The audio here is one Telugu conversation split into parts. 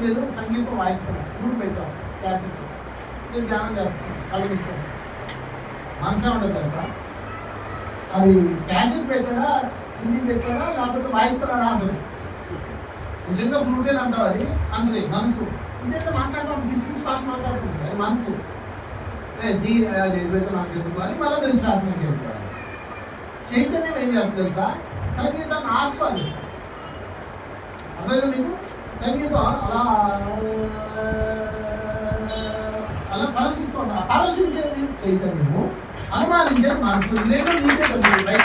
మీద సంగీతం వాయిస్తున్నాం, ఇప్పుడు పెట్టాం క్యాసెట్, నేను ధ్యానం చేస్తాను, కలిగిస్తాం. మనసే ఉండదు తెలుసా, అది క్యాసెట్ పెట్టాడా, సిడీ పెట్టాడా, లేకపోతే వాయిస్తున్నాడా అంటది. నిజంగా ఫ్లూటేన్ అంటావు అది అంటది మనసు. ఇదైతే మాట్లాడతాం, పిచ్చి పాట మాట్లాడుతుంది, అది మనసు. పెడితే నాకు ఎందుకు అని మళ్ళీ మీరు శ్వాస చెప్పుకోవాలి. చైతన్యం ఏం చేస్తుంది తెలుసా, సంగీతాన్ని ఆస్వాదిస్తాం. అదే మీకు సంగీతం అలా అలా పరశిస్తూ ఉంటాం. పరశించేది చైతన్యము, అనుమానించేది మనసు. రెండు నీకే కదా బయట.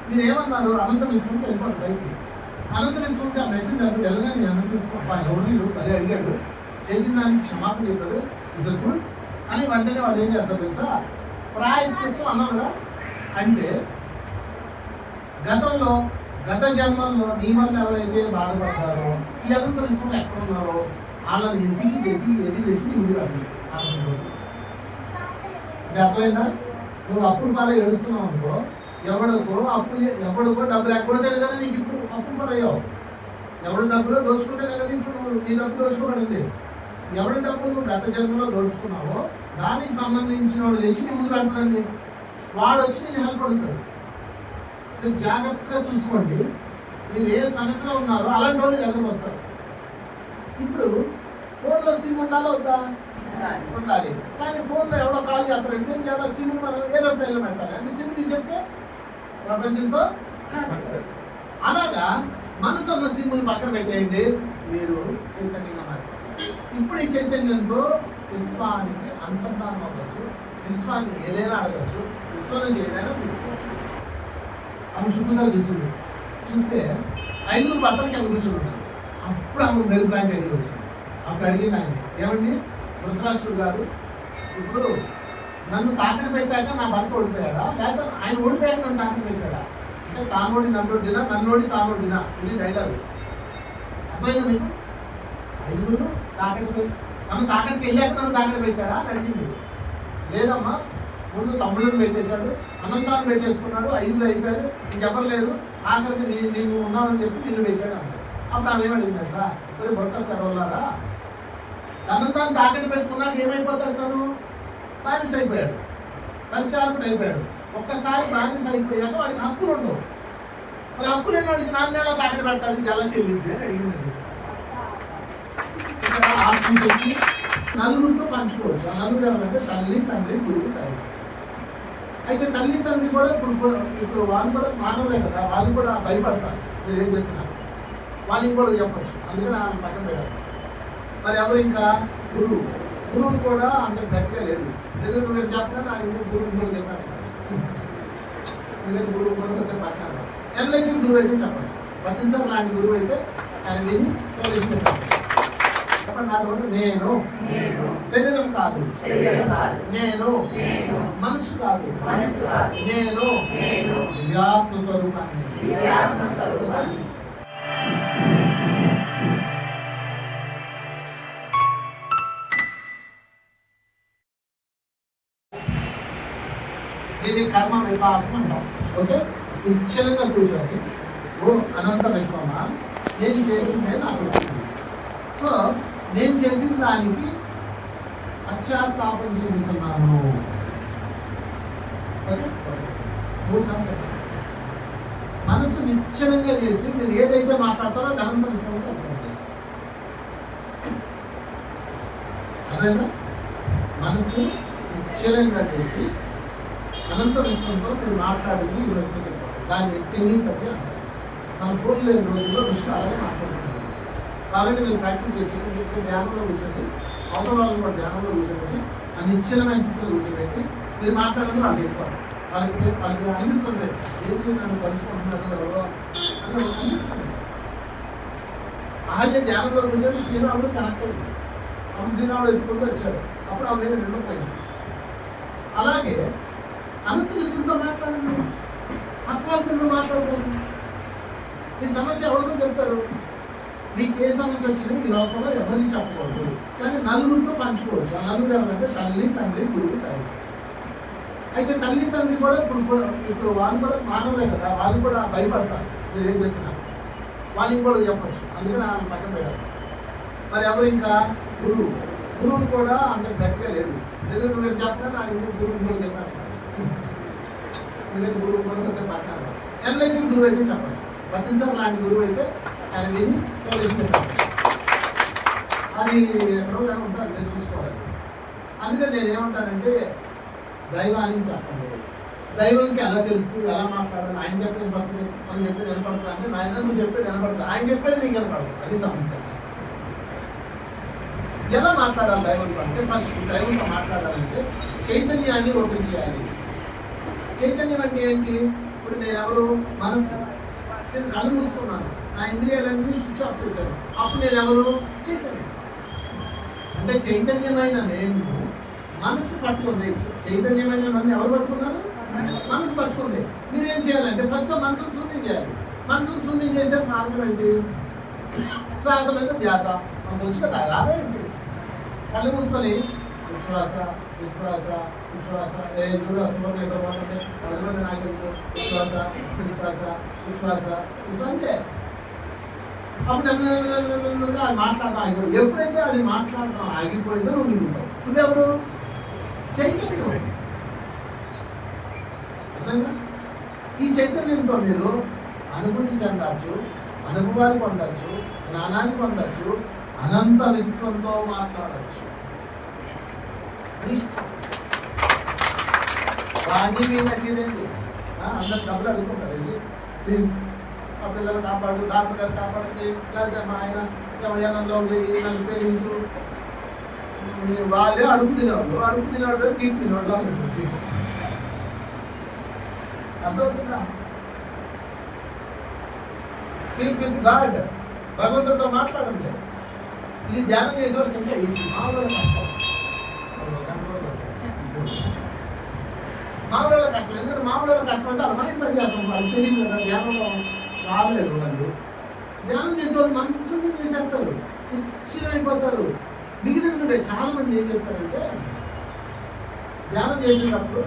మీరు ఏమన్నారు, అనంత విశ్వంకి వెళ్ళిపోతారు బయటికి. అనంత విశ్వంకి ఆ మెసేజ్ అది వెళ్ళగానే అనంత విశ్వం ఎవరు మళ్ళీ అడిగాడు, చేసిన దానికి క్షమాపణ చెప్పాడు, ఇస్ గుడ్ అని వెంటనే వాళ్ళు ఏం చేస్తారు తెలుసా, ప్రాయశ్చిత్తం అన్నాం కదా. అంటే గతంలో గత జన్మల్లో నీ వల్ల ఎవరైతే బాధపడ్డారో, ఈ అనంత విశ్వంలో ఎక్కడ ఉన్నారో వాళ్ళని ఎదిగి తెచ్చి నీ ముందు రాదు అనంత కోసం. అంటే అర్థమైందా, నువ్వు అప్పుడు పాలు ఏడుస్తున్నావు అనుకో, ఎవడికో డబ్బులు ఎక్కడో కదా నీకు ఇప్పుడు అప్పుడు పరయ్యావు. ఎవరి డబ్బులో దోచుకుంటేనే కదా ఇప్పుడు నీ డబ్బు దోచుకోబడింది. ఎవరి డబ్బులు నువ్వు గత జన్మలో దోచుకున్నావో దానికి సంబంధించిన వాడు తెచ్చి నీ ముందు పెడుతుందండి. వాడు వచ్చి నేను హెల్ప్ అడుగుతాడు. మీరు జాగ్రత్తగా చూసుకోండి, మీరు ఏ సమస్యలో ఉన్నారో అలాంటి వాళ్ళు దగ్గరకు వస్తారు. ఇప్పుడు ఫోన్లో సిమ్ ఉండాలో వద్దా, ఉండాలి. కానీ ఫోన్లో ఎవడో కాల్ చేస్తాడు, ఇంకేం చేయాలి, సిమ్ మనం ఏరోప్లేన్లో పెట్టాలి. అంటే సిమ్ తీసేస్తే ప్రపంచంతో. అలాగా మనసు అన్న సిమ్ని పక్కన పెట్టేయండి, మీరు చైతన్యంగా మారిపోతారు. ఇప్పుడు ఈ చైతన్యంతో విశ్వానికి అనుసంధానం అవ్వచ్చు, విశ్వాన్ని ఏదైనా అడగచ్చు, విశ్వం నుంచి ఏదైనా తీసుకోవచ్చు. ఆమె చుట్టూగా చూసింది, చూస్తే 5 బట్టలు కింద కూర్చుని ఉన్నారు. అప్పుడు ఆమె మెయిల్ ప్లాంట్ ఐడియా వచ్చింది. అప్పుడు అడిగింది ఆయన, ఏమండి ధృతరాష్ట్రుడు గారు, ఇప్పుడు నన్ను తాకని పెట్టాక నా భర్త ఓడిపోయాడా, లేకపోతే ఆయన ఓడిపోయాక నన్ను తాకని పెట్టాడా? అంటే తానోడి నన్ను ఓడినా, నన్నోడి తానోడినా, ఇది డైలాగ్. అర్థమైందా మీకు? 5 తాకటి నన్ను తాకటికి వెళ్ళాక నన్ను తాకటి పెట్టాడా అని అడిగింది. లేదమ్మా, ముందు తమ్ముళ్ళని పెట్టేశాడు, అనంతాన్ని పెట్టేసుకున్నాడు, 5 అయిపోయారు, ఇంకెవరు లేరు, ఆఖరికి నేను ఉన్నావని చెప్పి నిన్ను పెట్టాడు అంతే. అప్పుడు ఆమెమడిగింది సార్, మరి భర్త పెరవలారా, అనంతాన్ని తాకటి పెట్టుకున్నాక ఏమైపోతాడు, తను బానిస అయిపోయాడు, పరిచారకుడు అయిపోయాడు. ఒక్కసారి బానిస అయిపోయాక వాడికి హక్కులు ఉండవు. మరి హక్కులు లేని వాడికి నాన్న ఎలా తాకటి పెడతాడు, ఇది ఎలా చెల్లింది అని అడిగిందండి. ఆత్మశక్తి నలుగురితో పంచుకోవచ్చు. ఆ నలుగురు ఏమంటే తల్లి, తండ్రి, గురువు, దైవం. అయితే తల్లి తండ్రి కూడా ఇప్పుడు వాళ్ళు కూడా మానవులే కదా, వాళ్ళు కూడా భయపడతారు. మీరు ఏం చెప్పినా వాళ్ళకి కూడా చెప్పచ్చు, అందుకని ఆయన పక్కన పెట్టారు. మరి ఎవరు ఇంకా గురువుని కూడా అంత గట్టిగా లేదు. ఎందుకు మీరు చెప్పగానే ఆయన గురువుని కూడా చెప్పారు. ఎందుకంటే గురువు కూడా వచ్చే మాట్లాడారు. ఎన్లైటివ్ గురువు అయితే చెప్పండి, ప్రతిసారి లాంటి గురువు అయితే ఆయన విని సొల్యూషన్ పెట్టారు. చెప్పండి, నాతో నేను శరీరం కాదు, నేను మనసు కాదు, నేను దివ్యాత్మ స్వరూపాన్ని. దీన్ని కర్మ విభాగం అంటాం. ఓకే, నిశ్చలంగా కూర్చొని ఓ అనంత విశ్వమా, నేను చేసిందే నాకు వచ్చింది. సో నేను చేసిన దానికి పశ్చాత్తాపం చెందుతున్నాను. ఓకే, 3 సార్లు చెప్పండి. మనసు నిశ్చలంగా చేసి మీరు ఏదైతే మాట్లాడతారో అది అనంత విశ్వంగా అనుకోండి. అదేనా, మనసు నిశ్చలంగా చేసి అనంత విశ్వంతో మీరు మాట్లాడింది ఈ విశ్వం దాన్ని టెలిపతి అంటారు. మన ఫోన్ లేని రోజుల్లో విషయం అలాగే మాట్లాడుతున్నారు. కాబట్టి మీరు ప్రాక్టీస్ చేసి మీకు ధ్యానంలో కూర్చొని, అవతల వాళ్ళు కూడా ధ్యానంలో కూర్చోబెట్టి, ఆ నిశ్చలమైన స్థితిలో కూర్చోబెట్టి మీరు మాట్లాడడం వాళ్ళు వెళ్ళిపోవాలి. వాళ్ళకి అనిపిస్తుంది, ఏంటి నన్ను తలుచుకుంటున్నారు ఎవరో అని అనిపిస్తుంది. అలాగే ధ్యానంలో కూర్చొని శ్రీరాముడు కనెక్ట్ అయింది. అప్పుడు శ్రీరాముడు ఎత్తుకుంటూ వచ్చాడు, అప్పుడు ఆ మీద నిండిపోయింది. అలాగే అనుకరిస్తుందో మాట్లాడండి, అక్వాలతో మాట్లాడతారు. ఈ సమస్య ఎవరితో చెప్తారు, మీకు ఏ సమస్య వచ్చినా ఈ లోపల ఎవరికి చెప్పకూడదు, కానీ నలుగురితో పంచుకోవచ్చు. ఆ నలుగురు ఎవరంటే తల్లి, తండ్రి, గురువు, దైవం. అయితే తల్లి తండ్రి కూడా ఇప్పుడు వాళ్ళు కూడా మానవులే కదా, వాళ్ళు కూడా భయపడతారు. మీరు ఏం చెప్పినా వాళ్ళు ఇంకోటి చెప్పచ్చు, అందుకని ఆయన పక్కన పెట్టారు. మరి ఎవరు ఇంకా గురువు, గురువులు కూడా అంత గట్టిగా లేదు. ఎదురు మీరు చెప్పినా నా గురువు ఇంకోటి చెప్పారు. ఎందుకంటే గురువు కూడా కొంచెం మాట్లాడారు. ఎన్లైటివ్ గురువు అయితే చెప్పచ్చు, ప్రతిసారి లాంటి గురువు అయితే ఆయన విని సొల్యూషన్ పెట్టారు. అది ఎక్కడో కానీ ఉంటారు, నేను చూసుకోవాలి. అందుకని నేను ఏమంటానంటే దైవానికి చెప్పండి. దైవంకి ఎలా తెలుసు, ఎలా మాట్లాడాలి, ఆయన చెప్పేది వినపడుతుంది, మనం చెప్పేది వినపడుతుంది అంటే నాయన నువ్వు చెప్పేది వినపడుతుంది, ఆయన చెప్పేది నీకు వినపడదు. అది సమస్య. ఎలా మాట్లాడాలి దైవంతో అంటే, ఫస్ట్ దైవంతో మాట్లాడాలంటే చైతన్యాన్ని ఓపెన్ చేయాలి. చైతన్యం అంటే ఏంటి? ఇప్పుడు నేను ఎవరు? మనసు. నేను కళ్ళు మూసుకున్నాను, నా ఇంద్రియాలన్నీ స్విచ్ ఆఫ్ చేశాను, అప్పుడు నేను ఎవరు? చైతన్యం. అంటే చైతన్యమైన నేను మనసు పట్టుకుంది. చైతన్యమైన నన్ను ఎవరు పట్టుకున్నారు? మనసు పట్టుకుంది. మీరేం చేయాలంటే ఫస్ట్ మనసును శూన్యం చేయాలి. మనసును శూన్యం చేసే మార్గం ఏంటి? శ్వాస మీద ధ్యాస. మనకు వచ్చి కదా రాదా ఏంటి? కళ్ళు మూసుకొని ఉచ్ఛ్వాస విశ్వాస ఉచ్ఛ్వాస చూడు అసలు ఎక్కడ పోతుంది పదమంది నాకెందుకు ఉచ్ఛ్వాస విశ్వాస ఉచ్ఛ్వాస అంతే. అప్పుడు అది మాట్లాడటం ఆగిపోయింది. ఎప్పుడైతే అది మాట్లాడటం ఆగిపోయిందో నువ్వు మిగులుతావు. నువ్వెవరు? చైతన్యం. అర్థంగా? ఈ చైతన్యంతో మీరు అనుభూతి చెందవచ్చు, అనుభవాలు పొందవచ్చు, జ్ఞానాన్ని పొందవచ్చు, అనంత విశ్వంతో మాట్లాడచ్చు. వాణి మీదండి అందరు డబ్బులు అడుగుకుంటారండి, ప్లీజ్ మా పిల్లలు కాపాడు, డాక్టర్ గారు కాపాడండి, లేదా మా ఆయన యమయానంలో నన్ను పేరించు. వాళ్ళే అడుగు తినేవాడు కీర్తి తినేవాళ్ళు అర్థమవుతుందా? Speak with God. భగవంతుడితో మాట్లాడండి. ఇది ధ్యానం చేసేవాళ్ళకి అంటే ఈజీ, మామూలు కష్టం. మామూలు కష్టం. ఎందుకంటే మామూలు కష్టం అంటే వాళ్ళ మైండ్ పని చేస్తాం, వాళ్ళకి తెలియదు కదా, ధ్యానంలో రాలేదు. వాళ్ళు ధ్యానం చేసేవాళ్ళు మనసు శూన్యం చేసేస్తారు, ఇచ్చినైపోతారు. మిగిలిన చాలా మంది ఏం చెప్తారంటే ధ్యానం చేసేటప్పుడు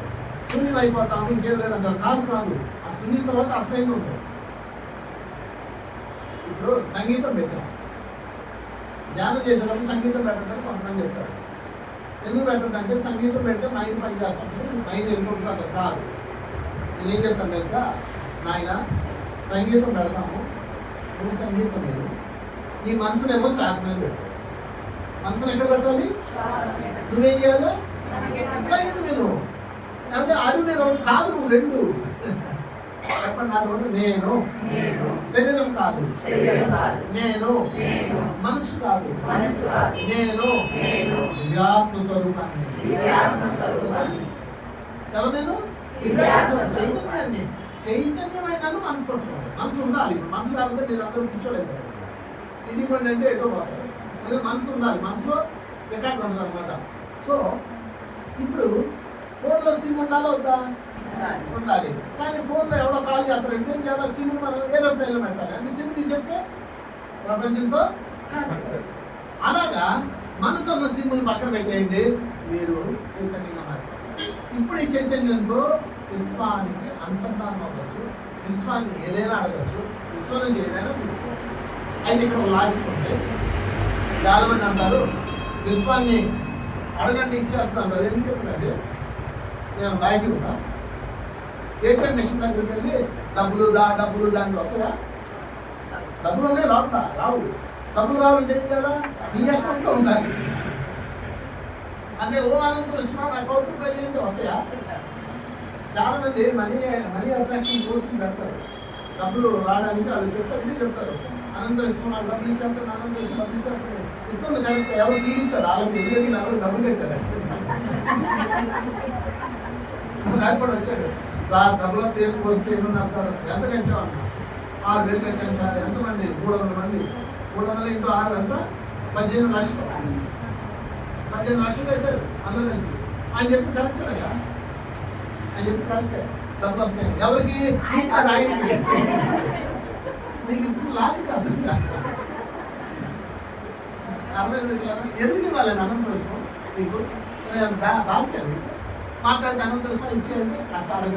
శూన్యం అయిపోతాము, ఇంకేం లేదంటారు. కాదు, ఆ శూన్యం తర్వాత అసలైన ఉంటాయి. ఇప్పుడు సంగీతం పెట్టాం, ధ్యానం చేసేటప్పుడు సంగీతం పెట్టదని కొంతమంది చెప్తారు. ఎందుకు పెట్టదంటే సంగీతం పెడితే మైండ్ పని చేస్తుంది, మైండ్ వెళ్ళిపోతుంది. కాదు, నేనేం చెప్తాను తెలుసా? నాయన సంగీతం పెడతాము, నువ్వు సంగీతం లేదు, నీ మనసునేమో శ్వాస మీద పెట్టు. మనసును ఎక్కడ పెట్టాలి? నువ్వేం చేయాలి? సంగీతం విను. అంటే అది నేను కాదు, నువ్వు రెండు చెప్పండి. నా రెండు నేను శరీరం కాదు, నేను మనసు కాదు, నేను దివ్యాత్మ స్వరూపాన్ని. ఎవరు నేను? చైతన్యాన్ని. చైతన్యమైన మనసు పట్టుకోవాలి. మనసు ఉండాలి. మనసు లేకపోతే మీరు అందరూ కూర్చోలేకపోతారు. ఇంటికి పండి అంటే ఎటో పోతారు. అదే మనసు ఉండాలి, మనసులో రికార్డ్ ఉంటుంది అనమాట. సో ఇప్పుడు ఫోన్లో సిమ్ ఉండాలా వద్దా? ఉండాలి. కానీ ఫోన్లో ఎవడో కాల్ చేస్తాడు, ఏం చేయాలి? సిమ్ మనం ఏరోప్లేన్లో పెట్టాలి. అంటే సిమ్ తీసేస్తే ప్రపంచంతో అలాగా మనసు అన్న సిమ్ని పక్కన పెట్టేయండి, మీరు చైతన్యంగా మారిపోతారు. ఇప్పుడు ఈ చైతన్యంతో విశ్వానికి అనుసంధానం అవ్వచ్చు, విశ్వాన్ని ఏదైనా అడగచ్చు, విశ్వం నుంచి ఏదైనా తీసుకోవచ్చు. అయితే ఇక్కడ ఒక లాజిక్ ఉంటే చాలా మంది అంటారు విశ్వాన్ని అడగండి ఇచ్చేస్తున్నారు. ఎందుకు చెప్తుందంటే నేను బ్యాంకింగ్ ఉందా, ఏటీఎం మిషన్ దగ్గరికి వెళ్ళి డబ్బులు దానికి వస్తాయా? డబ్బులు ఉన్నాయి రావుతా రావు. డబ్బులు రావాలంటే ఏం చేయాలా? నీ అకౌంట్లో ఉండాలి. అంటే అనంత విశ్వాన్ అకౌంట్ ఏంటి వస్తాయా? చాలా మంది మనీ అట్రాక్షన్ కోసం పెడతారు, డబ్బులు రావడానికి వాళ్ళు చెప్తారు అనంత విశ్వం డబ్బులు ఇచ్చేస్తారు, అనంత విశ్వం డబ్బులు ఇచ్చేస్తారు. ఇస్తుంది కరెక్ట్, ఎవరు తీరుతారు వాళ్ళకి ఎదురు ఎవరు డబ్బులు పెట్టారు. కూడా వచ్చాడు సార్, డబ్బులు తీరుకొస్తే ఏమన్నారు సార్? ఎంత కట్టాం అన్నా? 6,000 కట్టాను సార్. ఎంతమంది? 300 మంది. 300 ఇంటూ 6 ఎంత? 18 లక్షలు. 18 లక్షలు కట్టారు అందరూ కలిసి. ఆయన చెప్పి కరెక్టే కదా, ఆయన చెప్పి కరెక్టే. డబ్బులు వస్తాయి ఎవరికి? నీకు ఇచ్చిన లాజిక్ అర్థం కాదు. ఎందుకు ఇవ్వాలని అనంత విషయం నీకు బాగా మాట్లాడితే అనంత విషయం ఇచ్చేయండి. అట్లా అడగ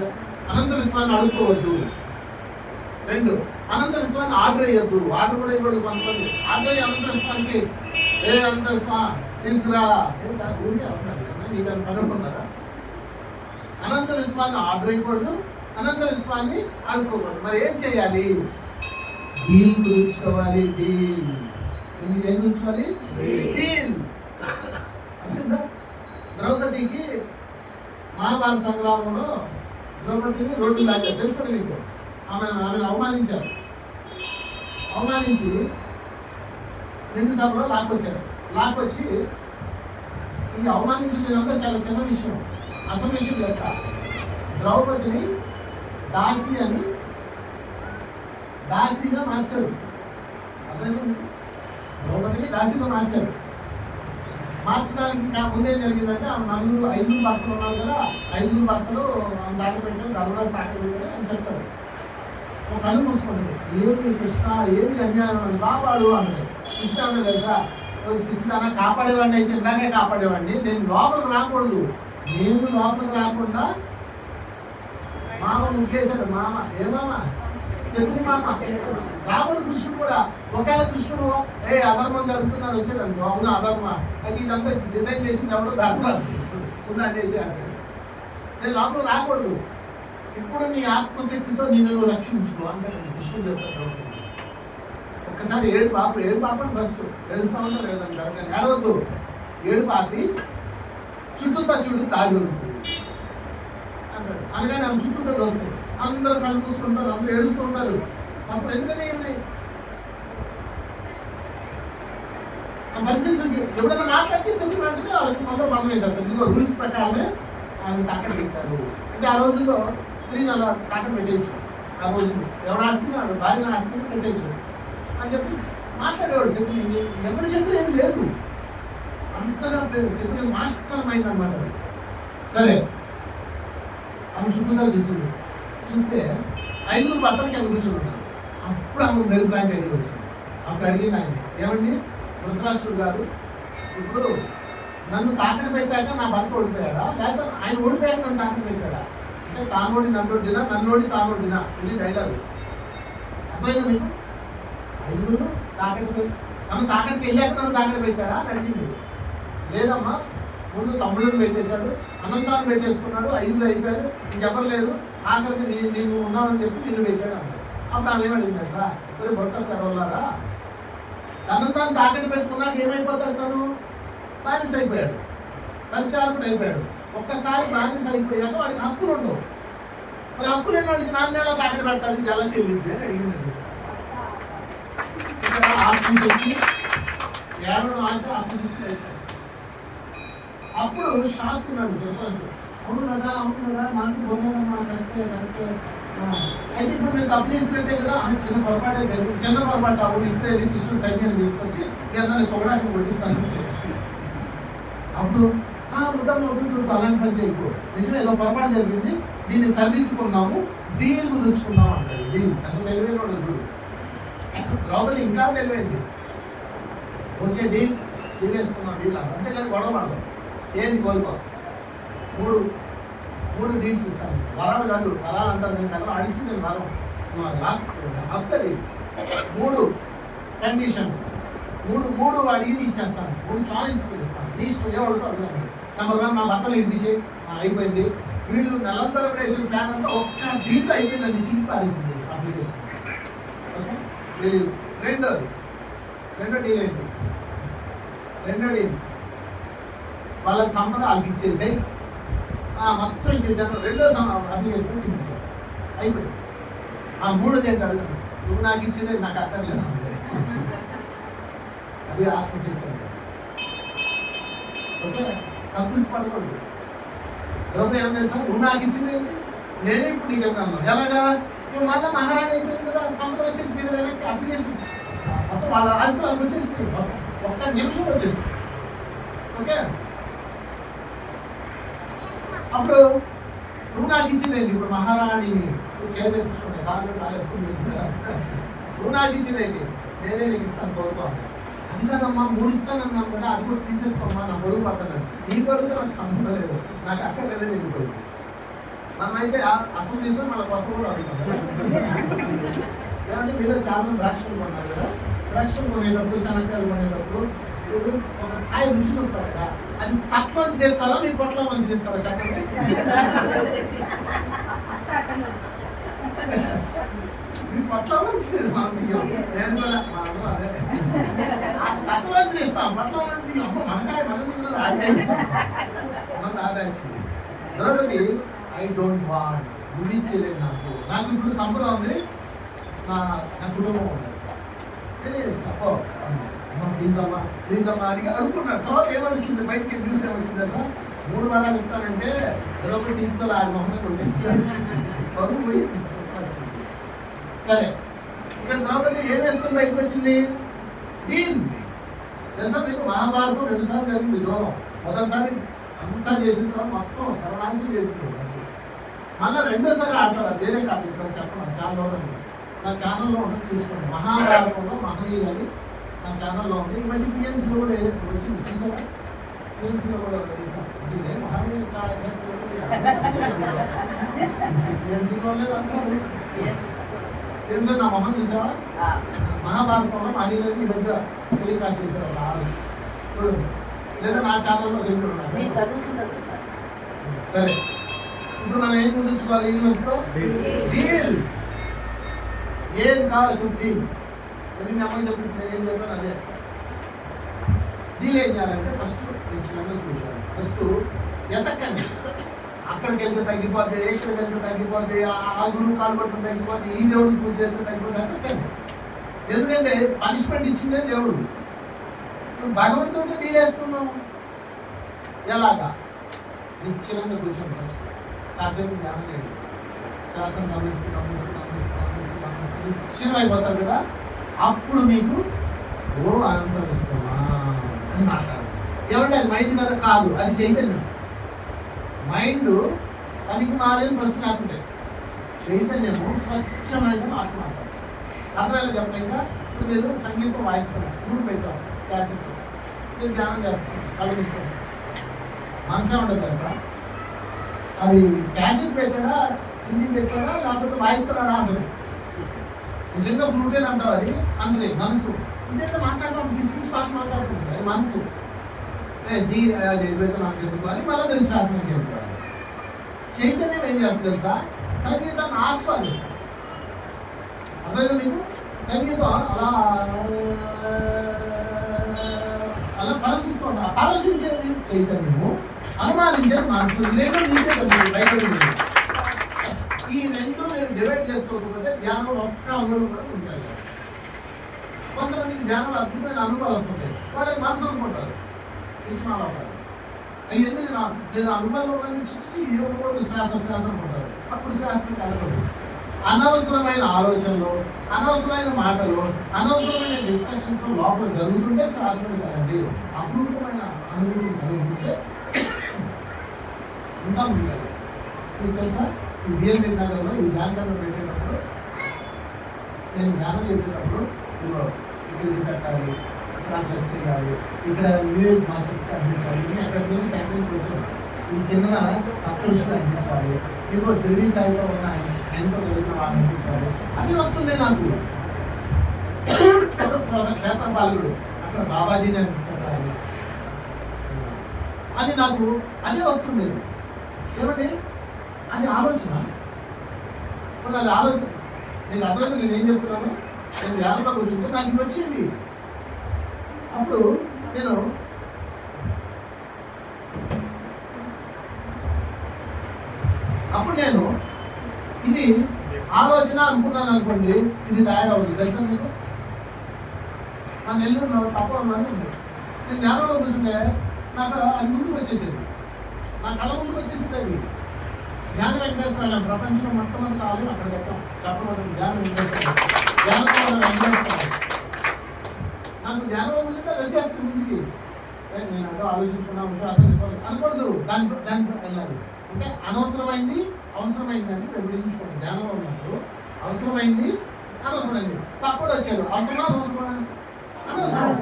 అనంత విశ్వాన్ని అడుక్కోవద్దు. 2 అనంత విశ్వాన్ని ఆర్డర్ అయ్యొద్దు. ఆర్డర్ కూడా ఇవ్వదు కొంతమంది. ఆర్డర్ అయ్యి అనంత విశ్వానికి అనంత విశ్వా తీసుకురా ఊరికే ఉన్నారు నీకు పని ఉన్నారా? అనంత విశ్వాన్ని ఆర్డర్ అయ్యకూడదు, అనంత విశ్వాన్ని ఆడుకోకూడదు. మరి ఏం చేయాలి? డీల్ కుదుర్చుకోవాలి. డీల్ ఏం కుదుర్చుకోవాలి? డీల్. అర్థందా? ద్రౌపదికి మహాభారత సంగ్రామంలో ద్రౌపదిని రోడ్డు లాగారు, తెలుసు కదా మీకు. ఆమెను అవమానించారు. అవమానించి 2 సభలో లాక్కొచ్చి ఇది అవమానించలేదంతా చాలా చిన్న విషయం, అసలు విషయం లేక ద్రౌపదిని దాసిగా మార్చారు. అర్థమైందా మీకు? ద్రౌపదిని దాసిగా మార్చారు. మార్చడానికి ముందేం జరిగిందంటే ఆమె 5 భర్తలు ఉన్నారు కదా, 5 భర్తలు ఆమె దాకపెట్టారు, ధర్మరాజు దాకపెట్టారు అని చెప్తారు. ఒక కళ్ళు మూసుకుంటుంది. ఏమి కృష్ణ, ఏమి అన్యాయం అని కాపాడు అన్నది. కృష్ణ అన్నది తెలుసా, పిచ్చిదానా కాపాడేవాడిని అయితే ఇందాకే కాపాడేవాడిని, నేను లోపలికి రాకూడదు. నేను లోపలికి రాకుండా మామ ముగ్గేశాడు. మామ ఏమామ చెప్పు మామ రాకూడదు. కృష్ణుడు కూడా ఒకవేళ కృష్ణుడు అధర్మం జరుగుతుందని వచ్చాడు అనుకో, అవును అధర్మ అది ఇదంతా డిజైన్ చేసింది ఎవడో ధర్మరాజు ఉందనేసి అంటాడు. నేను లోపల రాకూడదు. ఇప్పుడు నీ ఆత్మశక్తితో నిన్ను నువ్వు రక్షించుకో అంటే కృష్ణుడు చెప్తాడు. ఒక్కసారి ఏడు పాపని ఫస్ట్ తెలుస్తా ఉంటారు లేదంటారు, కానీ ఏడవద్దు. పాపి చుట్టూ దాగి ఉంటుంది అంటాడు. అనగానే ఆమె చుట్టూ వస్తాయి. అందరూ కళ్ళు మూసుకుంటారు, అందరూ ఏడుస్తూ ఉంటారు. అప్పుడు ఎందుకని ఆ పరిస్థితి చూసి ఎవరైనా మాట్లాడితే సెక్యూర్ అంటే వాళ్ళకి మొదలు బంధం వేసేస్తారు. ఇదిగో రూల్స్ ప్రకారమే ఆయన తాకడ పెట్టారు అంటే ఆ రోజుల్లో స్త్రీని అలా తాకడ పెట్టేయచ్చు. ఆ రోజుల్లో ఎవరు ఆస్తిని భార్య ఆస్తిని పెట్టేయచ్చు అని చెప్పి మాట్లాడేవాడు. సెక్యూరిటీ ఎవరి శక్తి ఏమి లేదు, అంతగా సెక్యూరిటీ మాస్టర్మైంది అనమాట. సరే ఆమె చుట్టూగా చూస్తే 5 భర్తలు కింద కూర్చుంటున్నారు. అప్పుడు ఆమె మెరు ప్లాంట్ ఐడియా వచ్చింది. అప్పుడు అడిగింది ఆయన, ఏమండి ధృతరాష్ట్రుడు గారు, ఇప్పుడు నన్ను తాకట పెట్టాక నా భర్త ఓడిపోయాడా, లేకపోతే ఆయన ఓడిపోయాక నన్ను తాకట పెట్టాడా? అంటే తానోడి నన్ను ఓడినా, నన్నోడి తానోడినా, ఇది డైలాగు. అర్థమైందా మీకు? 5 నన్ను తాకటికి వెళ్ళాక నన్ను తాకట పెట్టాడా అని అడిగింది. లేదమ్మా, ముందు తమ్ముళ్ళని పెట్టేశాడు, అనంతాన్ని పెట్టేసుకున్నాడు, 5 అయిపోయారు, ఇంకెవరు లేరు, ఆఖరికి నేను ఉన్నామని చెప్పి నిన్ను పెట్టాడు అన్నారు. అప్పుడు ఆమె ఏమడిగింది సార్, మరి భర్తకు ఎవరున్నారా? అనంతాన్ని తాకటి పెట్టుకున్నాక ఏమైపోతాడు? తను బానిస అయిపోయాడు, పరిచారకుడు అయిపోయాడు. ఒక్కసారి బానిస అయిపోయాక వాడికి హక్కులు ఉండవు. మరి హక్కులు లేని వాడికి నాణ్యాల తాకటి పెడతాడు, ఇది ఎలా చెల్లింది అని అడిగిందండి. ఆత్మశక్తి కేవలం అంటే ఆత్మశక్తి అయిపోతుంది. అప్పుడు షాక్ తిన్నాడు ధృతరాష్ట్రుడు. అవును కదా మాకు బొమ్మదమ్మా, కరెక్టే. అయితే ఇప్పుడు నేను తప్పు చేసినట్టే కదా, చిన్న పొరపాటే జరిగింది, చిన్న పొరపాటు. అవును ఇప్పుడే కృష్ణుడు సైన్యాన్ని తీసుకొచ్చి మీ అందరినీ తొగడానికి కొట్టిస్తాను. అప్పుడు వద్దు అలాంటి పని చేయకు, నిజమే ఏదో పొరపాటు జరిగింది, దీన్ని సరిదిద్దుకున్నాము, డీల్ కుదుర్చుకున్నాం అంటాడు. డీల్ అంత తెలివైన వాడు చూడు. ద్రౌపది ఇంకా తెలివైంది. ఓకే డీల్ వేసుకున్నాం, డీల్ అంట. అంతేకాని గొడవ పడదు. ఏంటి కోరుకో, 3 డీల్స్ ఇస్తాను. వరాలు కాదు, వరాలు అంటారు. నేను కదా అడిచి నేను వరం హక్కుది. 3 కండిషన్స్, 3 అడిగి ఇచ్చేస్తాను. 3 చాయిస్ ఇస్తాను. లీస్ట్ ఏమడుగుతా అడుగుతాను. నెంబర్ 1, నా భర్తలు ఇంటికి అయిపోయింది. వీళ్ళు నెలంతర వేసిన ప్లాన్ అంతా ఒక్క డీల్ అయిపోయిందండి, చింపి పారేసింది అప్లికేషన్. Okay please. రెండో డీల్ ఏంటి? రెండో డీల్ వాళ్ళ సంపద వాళ్ళకి ఇచ్చేసాయి, మొత్తం ఇచ్చేసాను. రెండో అప్లికేషన్ చూపిస్తాను, అయిపోయింది. 3 ఏంటి అడుగుతాను, నువ్వు నాకు ఇచ్చింది నాకు అక్కర్లేదు. అది ఆత్మశక్తి అంటే. ఓకే కక్కుర్తి పడకూడదు. తర్వాత ఏం తెలుసా, నువ్వు నాకు ఇచ్చింది ఏంటి, నేనే ఇప్పుడు నీకు చెప్పాను. ఎలాగా నువ్వు మళ్ళీ మహారాణి అయిపోయింది కదా, సంపద వచ్చేసి మీ కదా అప్లికేషన్ మొత్తం వాళ్ళ ఆస్తి వాళ్ళకి వచ్చేసింది, ఒక్క నిమిషంలో వచ్చేసింది. ఓకే అప్పుడు నువ్వు నాకు ఇచ్చిందేంటి, ఇప్పుడు మహారాణిని నువ్వు చేర్చుకున్నావు, దాంట్లో కాలేసుకుని చేసుకున్నా, నువ్వు నాకు ఇచ్చిందేంటి, నేనే నీకు ఇస్తాను కోరుకో. అది కాదమ్మా 3 ఇస్తానన్నాను కదా, అది కూడా తీసేసుకోమ్మా, నా పొరుగు పడుతున్నాను. నీ పొరుగుతో నాకు సంబంధం లేదు, నాకు అక్కర్లేదే వెళ్ళిపోయింది. మనమైతే అసలు తీసుకొని మన కోసం కూడా అడుగుతాం కదా. ఏమంటే మీలో చాలా మంది ద్రాక్షలు కొన్నారు కదా, ద్రాక్షలు కొనేటప్పుడు శనక్కాయలు కొనేటప్పుడు ఒక కాయ రుచి చూస్తారు కదా, అది తక్కువ చేస్తారా మీ పొట్ల మంచి చేస్తారా చెప్పండి. మీ పొట్ల మంచి మనం బియ్యం, నేను కూడా మనం అదే తక్కువ మంచి చేస్తాం, పొట్ల మంచి మనకాయ మన batch. Draupadi I don't want, నువ్వు ఇచ్చేలేదు నాకు, నాకు ఇప్పుడు సంపద ఉంది, నా కుటుంబం ఉంది, నేనే ఇస్తాను అమ్మ ప్లీజ్ అమ్మా అని అనుకున్నాడు. తర్వాత ఏమొచ్చింది బయటికి న్యూస్ ఏమొచ్చింది సార్, 3 వారాలు ఇస్తానంటే ద్రౌపది తీసుకెళ్ళి ఆ మొహం మీద పరుగు పోయి. సరే, ఇక్కడ ద్రౌపది ఏం వేసుకొని బయటకు వచ్చింది? డీల్ తెలుసా మీకు? మహాభారతం 2 సార్లు జరిగింది జోరం. మొదటిసారి అంతా చేసిన తర్వాత మొత్తం సర్వనాశనం చేసింది మంచి. మళ్ళీ 2వ సారి ఆడతారు, వేరే కాదు, ఇక్కడ చెప్పడం చాలా దూరం ఉంది. నా ఛానల్లో ఉంటుంది చూసుకోండి, మహాభారతంలో మహనీయులు అని నా ఛానల్లో ఉంది. ఈ మధ్య పిఎన్సీలో కూడా వచ్చింది చూసారా, పిఎన్సీలో కూడా వేసాం. మహనీయులు పిఎన్సీలో లేదంటారు. పిఎన్సీ నా మొహం చూసావా? మహాభారతంలో మహనీయులని ఈ మధ్య టెలికాస్ట్ చేశారు చూడండి, లేదా నా ఛానల్లో తెలుగుతున్నాను. సరే, ఇప్పుడు మనం ఏం గుర్తుంచుకోవాలి? ఇంగ్లీష్లో డీల్, ఏది కావాలి చూడు డీల్. మీ అమ్మాయి చెప్పింది, నేను ఏం చెప్పాను అదే. డీల్ ఏం చేయాలంటే ఫస్ట్ నిశ్చయంగా కూర్చోవాలి. ఫస్ట్ ఎతకండి, అక్కడికి వెళ్తే తగ్గిపోతే, ఇక్కడికి వెళ్తే తగ్గిపోతే, ఆ గురువు కాలు పట్టుకుని తగ్గిపోతే, ఈ దేవుడికి పూజ చేస్తే తగ్గిపోతే ఎతకండి. ఎందుకంటే పనిష్మెంట్ ఇచ్చిందే దేవుడు. భగవంతుడితో డీల్ వేసుకున్నాం ఎలాగా? నిశ్చలంగా కూర్చోండి, ఫస్ట్ కాసేపు ధ్యానం చేయండి, శ్వాసను గమనిస్తూ నిశ్చలం అయిపోతారు కదా, అప్పుడు మీకు ఓ అనంతం ఇస్తామా అని మాట్లాడాలి. ఏమంటే అది మైండ్ కదా, కాదు, అది చైతన్యం. మైండ్ పనికి మాలేని ప్రశ్న అవుతుంది, చైతన్యము స్వచ్ఛమైన మాట మాట్లాడాలి. అర్థమైనా చెప్పండి. ఇంకా మీరు సంగీతం వాయిస్తున్నారు, ఇప్పుడు పెట్టాం క్యాసెట్, మీరు ధ్యానం చేస్తాం, కలుగుస్తాం, మనసే ఉండదు తెలుసా. అది క్యాసెట్ పెట్టాడా, సింగింగ్ పెట్టాడా, లేకపోతే వాయిస్తున్నాడా అంటది. నిజంగా ఫ్లూట్ అని అంటావు, అది అంటది మనసు. ఇదైతే మాట్లాడతాం, పిలిచి పాట మాట్లాడుతుంది, అది మనసు. పెడితే నాకు ఎందుకు అని మళ్ళీ మీరు శ్వాసకి చెప్పుకోవాలి. చైతన్యం ఏం చేస్తుంది తెలుసా? సంగీతాన్ని ఆస్వాదిస్తాం. అర్థమైందా మీకు? సంగీతం అలా పరశిస్తూ ఉంటాం. పరశించేది చైతన్యము, అనుమానించేది మనసు. ఈ రెండు నీకే బయట. ఈ రెండు మీరు డివైడ్ చేసుకోకపోతే ధ్యానం ఒక్క అందులో కూడా ఉంటాయి. కొంతమందికి ధ్యానంలో అద్భుతమైన అనుభవాలు వస్తుంటాయి, వాళ్ళకి మనసు అనుకుంటారు ఎందుకు నేను అనుభవంలో శ్వాస అనుకుంటారు. అప్పుడు శ్వాసను కలగదు. అనవసరమైన ఆలోచనలు, అనవసరమైన మాటలు, అనవసరమైన డిస్కషన్స్ లోపల జరుగుతుంటే శ్వాసను కలండి. అపూర్వమైన అనుభూతి కలుగుతుంటే ఇంకా ఉంటుంది. మీకు తెలుసా, ఈ బిఎన్బి నగర్లో ఈ ధ్యాన కేంద్రం పెట్టేటప్పుడు నేను ధ్యానం చేసేటప్పుడు ఇక్కడ ఇది పెట్టాలి, ఇక్కడ ఫ్లెక్స్ చేయాలి, ఇక్కడ న్యూస్ మాస్టర్స్ అందించాలి, అక్కడ నుంచి సాంక్రిఫైస్ వచ్చాను, ఈ కింద సప్తఋషులు అందించాలి, ఇదిగో శిరిడి సాయితో ఉన్న ఆయనతో కలిగిన వాళ్ళు అందించాలి. అది వస్తుంది నాకు. క్షేత్ర పాలకుడు అక్కడ బాబాజీని పెట్టాలి అని నాకు అదే వస్తుండేది. ఏమండి అది ఆలోచన, అది ఆలోచన. నేను అర్థమైతే నేను ఏం చెప్తున్నాను, నేను ధ్యానంలో కూర్చుంటే నాకు ఇది వచ్చింది. అప్పుడు నేను ఇది ఆలోచన అనుకున్నాను అనుకోండి, ఇది తయారవుతుంది. తెలుసా మీకు? మా నెల్లూరులో తప్పని ఉంది. నేను ధ్యానంలో కూర్చుంటే నాకు అది ముందుకు వచ్చేసేది, నా కళ్ళ ముందుకు వచ్చేసింది. అది ధ్యాన వెంకటేశ్వర ప్రపంచంలో మొట్టమొదటి ఆలయం అక్కడ పెట్టాం, చెప్పబడి ధ్యాన వెంకటేశ్వర. నాకు ధ్యానంలో కూర్చుంటే అది వచ్చేస్తుంది ముందుకి. నేను ఏదో ఆలోచించుకున్నాను, శ్వాస అనకూడదు, దాని వెళ్ళాలి. అంటే అనవసరమైంది అవసరమైందని విభజించుకోండి. ధ్యానంలో ఉన్నప్పుడు అవసరమైంది అనవసరమైంది. పక్కడు వచ్చాడు, అవసరమా అనవసరమా? అనవసరం.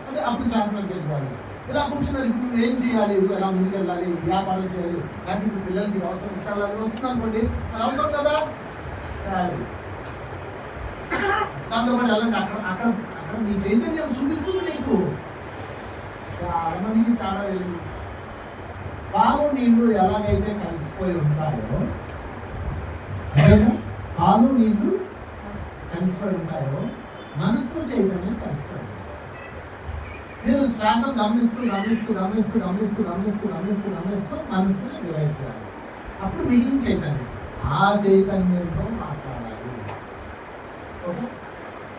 అదే అప్పుడు శ్వాస వెళ్ళిపోవాలి. ఇలా కూర్చున్నారు. ఇప్పుడు నువ్వు ఏం చేయాలి, ఎలా ముందుకెళ్ళాలి, వ్యాపారం చేయాలి, లేకపోతే ఇప్పుడు పిల్లలకి అవసరం ఇచ్చాలని వస్తుంది అనుకోండి, అది అవసరం కదా. ట్రావెల్ దాంతోపాటు వెళ్ళండి. అక్కడ అక్కడ అక్కడ నీ చైతన్యం చూపిస్తుంది నీకు. చాలా మందికి తేడా తెలియదు. పాలు నీళ్లు ఎలాగైతే కలిసిపోయి ఉంటాయో, పాలు నీళ్లు కలిసిపోయి ఉంటాయో మనస్సు చైతన్యం కలిసిపోయి. మీరు శ్వాస గమనిస్తూ గమనిస్తూ గమనిస్తూ గమనిస్తూ గమనిస్తూ గమనిస్తూ గమనిస్తూ మనస్సుని డివైడ్ చేయాలి. అప్పుడు మిగిలిన చైతన్యం, ఆ చైతన్యంతో మాట్లాడాలి. ఓకే,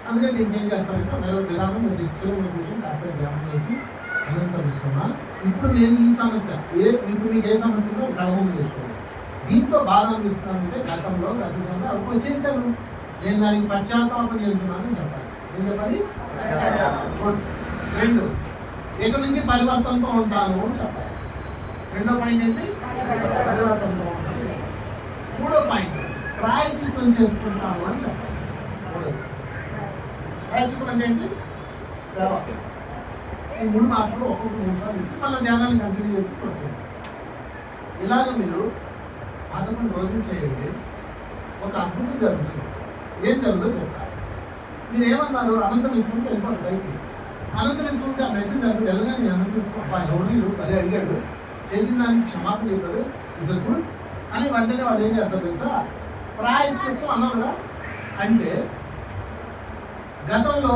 అందుకే దీనికి ఏం చేస్తారంటే వేరే విధానం మీరు నిశ్చయంగా కూర్చొని కాసేపు ధ్యానం చేసి అనంత విశ్వమా, ఇప్పుడు నేను ఈ సమస్య ఇప్పుడు మీకు ఏ సమస్య ఉందో కళ్ళ ముందు తెచ్చుకోండి. దీంతో బాధ అనిపిస్తున్నానంటే గతంలో గత జన్మలో అప్పుడు చేశాను, నేను దానికి పశ్చాత్తాపం చెందుతున్నానని చెప్పాలి. ఏం చెప్పాలి? 2, ఇక నుంచి పరివర్తనతో ఉంటాను అని చెప్పాలి. 2వ పాయింట్ ఏంటి? పరివర్తనతో ఉంటాను. 3వ పాయింట్ ప్రాయశ్చిత్తం చేసుకుంటాను అని చెప్పాలి. 3వ ప్రాయశ్చిత్తం అంటే ఏంటి? సేవ. ఈ 3 మాటలు ఒక్కొక్క 3 సార్లు మళ్ళీ ధ్యానాన్ని కంటిన్యూ చేసి వచ్చాను. ఇలాగ మీరు 11 రోజులు చేయండి, ఒక అద్భుతం జరుగుతుంది. ఏం జరుగుతుందో చెప్తారు. మీరు ఏమన్నారు? అనంత విశ్వంకి వెళ్ళిపోతారు బయటికి. అనంత విశ్వంకి ఆ మెసేజ్ అది వెళ్ళగానే అనంత విశ్వం ఎవరు పని అడిగాడు, చేసిన దానికి క్షమాపణ చెప్పాడు, ఇస్ గుడ్ అని వెంటనే వాళ్ళు ఏం చేస్తారు తెలుసా? ప్రాయశ్చిత్తం అన్నావు కదా. అంటే గతంలో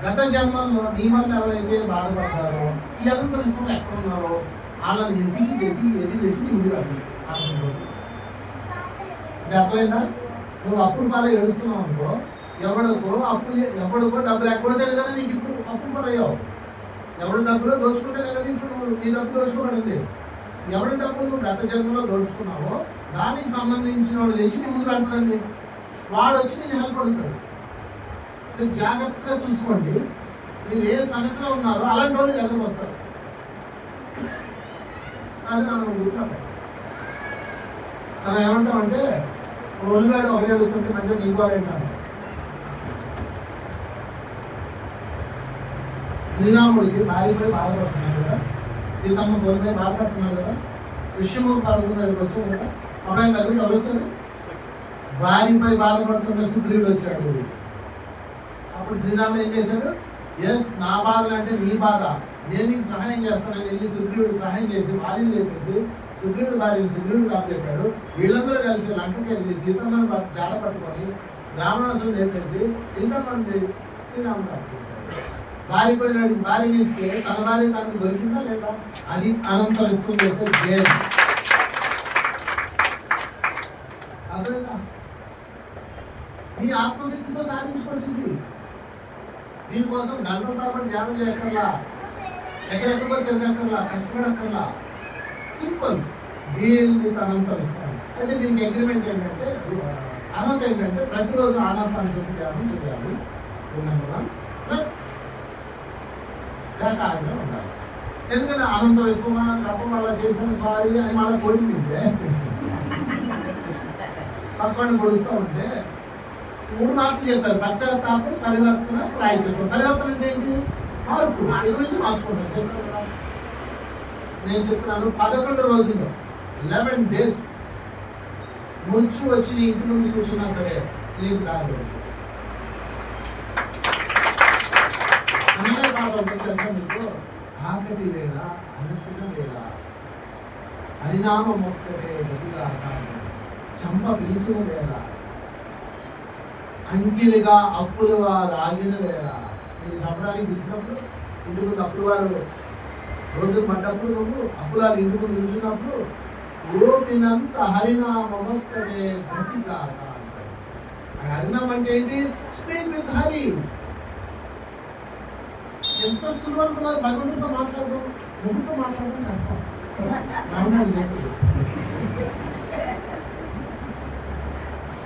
గత జన్మల్లో నీ వల్ల ఎవరైతే బాధపడ్డారో, ఈ అనంత విశ్వంలో ఎక్కడ ఉన్నారో వాళ్ళని ఎదిగి తెచ్చి ముందు రాదు. 11 రోజులు అంటే అర్థమైందా? నువ్వు అప్పుడు పాలు ఏడుస్తున్నావు అనుకో, ఎవడికో డబ్బులు ఎక్కడో కదా నీకు ఇప్పుడు అప్పుడు పాలు అయ్యావు. ఎవరి డబ్బులో దోచుకుంటేనే కదా ఇప్పుడు నీ డబ్బు దోచుకోబడింది. ఎవరి డబ్బులు నువ్వు గత జన్మలో దోచుకున్నావో దానికి సంబంధించిన వాడు తెచ్చి నీ ముందు పెడుతుందండి. వాడు వచ్చి నేను హెల్ప్ అడుగుతాడు. మీరు జాగ్రత్తగా చూసుకోండి. మీరు ఏ సమస్యలో ఉన్నారో అలాంటి వాళ్ళు దగ్గరకు వస్తారు. అది మనం గుర్తుపట్టాలి. మనం ఏమంటామంటే ఒలిగాడు ఒకటి అడుగుతుంటే మంచిగా నీకు ఏంటంటే, శ్రీరాముడికి భార్యపై బాధపడుతున్నాడు కదా, సీతమ్మ కోరిపై బాధపడుతున్నాడు కదా, విషయము పర్వతం దగ్గరికి వచ్చాడు కదా. అప్పుడు దగ్గరికి ఎవరు వచ్చారు? భార్యపై బాధపడుతున్న సుగ్రీవుడు వచ్చాడు. అప్పుడు శ్రీరాముడు ఏం చేశాడు? ఎస్, నా బాధలు అంటే మీ బాధ, నేను నీకు సహాయం చేస్తానని వెళ్ళి సుగ్రీవుడికి సహాయం చేసి భార్యను చెప్పేసి సుగ్రీవుడు భార్యను సుగ్రీవుడు కాపాడాడు. వీళ్ళందరూ కలిసి లంకకి వెళ్ళి సీతమ్మని జాడ పట్టుకొని రావణాసురుడు చెప్పేసి సీతమ్మని శ్రీరాముడు కాపాడాడు. భార్య పోయినాడికి భార్యని ఇస్తే తన భార్య తనకు దొరికిందా లేదా? అది అనంత విశ్వం చేసే జయం. అర్థమైందా? మీ ఆత్మశక్తితో సాధించుకొచ్చింది. దీనికోసం గంటల తరబడి ధ్యానం చేయక్కర్లా, ఎక్కడెక్కడో తిరగక్కర్లా, కష్టపడక్కర్లా. సింపుల్ డీల్ విత్ అనంత విశ్వం. అయితే దీనికి అగ్రిమెంట్ ఏంటంటే, అనంత ఏంటంటే ప్రతిరోజు ఆనాపానసతి ధ్యానం చేయాలి. నెంబర్ 1 ప్లస్ శాఖాహారంగా ఉండాలి. ఎందుకంటే అనంత విశ్వమా తప్ప అలా చేశాను సారీ అని మళ్ళీ కొడితే పక్కన కొడుస్తూ ఉంటే 3 మాటలు చెప్పారు: పశ్చాత్తాపం, పరివర్తన, ప్రాయశ్చిత్తం. పరివర్తన అంటే ఏంటి? మార్పు. ఎక్కడి నుంచి మార్చుకుంటాను చెప్పాను కదా. నేను చెప్తున్నాను 11 రోజుల్లో 11 days ముచ్చు వచ్చి నీ ఇంటి ముందు కూర్చున్నా సరే నీకు కాదు. అన్నయ్య బాధ ఉంటుంది తెలుసా మీకు? ఆకటి వేళ, అలసిన వేళ, హరినామం ఒక్కటే గతిగా చంప పిలిచిన వేళ, అంకిలిగా అప్పులు వారు ఆగిన వేళ. మీరు చంపడానికి పిలిచినప్పుడు ఇంటి ముందు అప్పులు వారు రోడ్డు పడ్డప్పుడు, నువ్వు అప్పులాలు ఇంటి ముందు నిల్చున్నప్పుడు ఓపినంత హరినామం ఒక్కటే గతిగా అంటాడు. హరినామం అంటే ఏంటి? Speak with Hari. ఎంత సులువు అనుకున్నారు భగవంతుడితో మాట్లాడడం. ముగ్గుతో మాట్లాడడం కష్టం కదా. రావణాడు చెప్పు,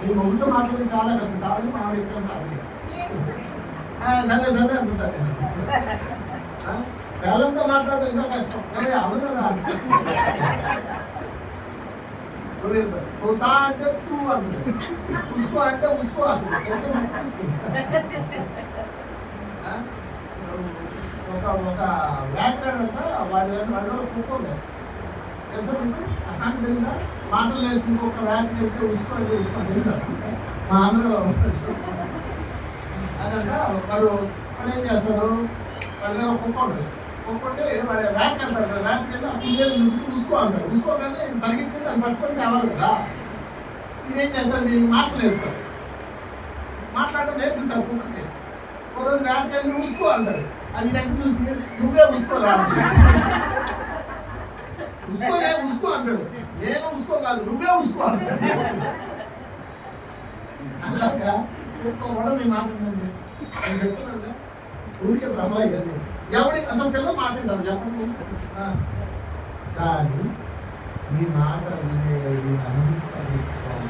ఈ ముగ్గుతో మాట్లాడడం చాలా కష్టం. కాబట్టి మా వ్యక్తం సరే సరే అంటుంటారు. పిల్లలతో మాట్లాడడం ఇంకా కష్టం కదా. అవును కదా. నువ్వు తా అంటే తూ అంటుంది, ఉసుకో అంటే ఉసుకో అంటుంది. ఒక ఒక వేటగాడంట వాడి దగ్గర కుక్క ఉంది తెలుసా మీకు ఆ సంగతి తెలియదా మాటలు నేర్చి ఇంకొక వేటకి వెళ్తే ఉసుకోండి తెలియదు అసలు మా ఆంధ్రలో అదంట వాడు ఏం చేస్తారు వాడి దగ్గర కుక్క ఉంటుంది కుక్క ఉంటే వాడు వేటకి వెళ్తారు కదా వేటకి వెళ్ళి ఆ కుందేలు ఉసుకో అంటాడు ఉసుకోగానే పరిగెత్తి దాన్ని పట్టుకొని తేవాలి కదా ఇదేం చేస్తారు ఇది మాటలు నేర్పుతారు మాట్లాడటం నేర్పిస్తారు కుక్కకి ఒక రోజు వేటకి వెళ్ళి ఉసుకో అంటాడు అది దగ్గర చూసి నువ్వే ఉసుకోరా ఉసుకో అంటాడు నేను ఉసుకో కాదు నువ్వే ఉసుకో అంటాడు అలాగా కూడా మీ మాట ఉందండి నేను చెప్తున్నాను ఊరికే బ్రహ్మయ్య ఎవడి అసలు పిల్లలు మాట్లాడారు చెప్పండి కానీ మీ మాట వినేది అనంత విశ్వాసం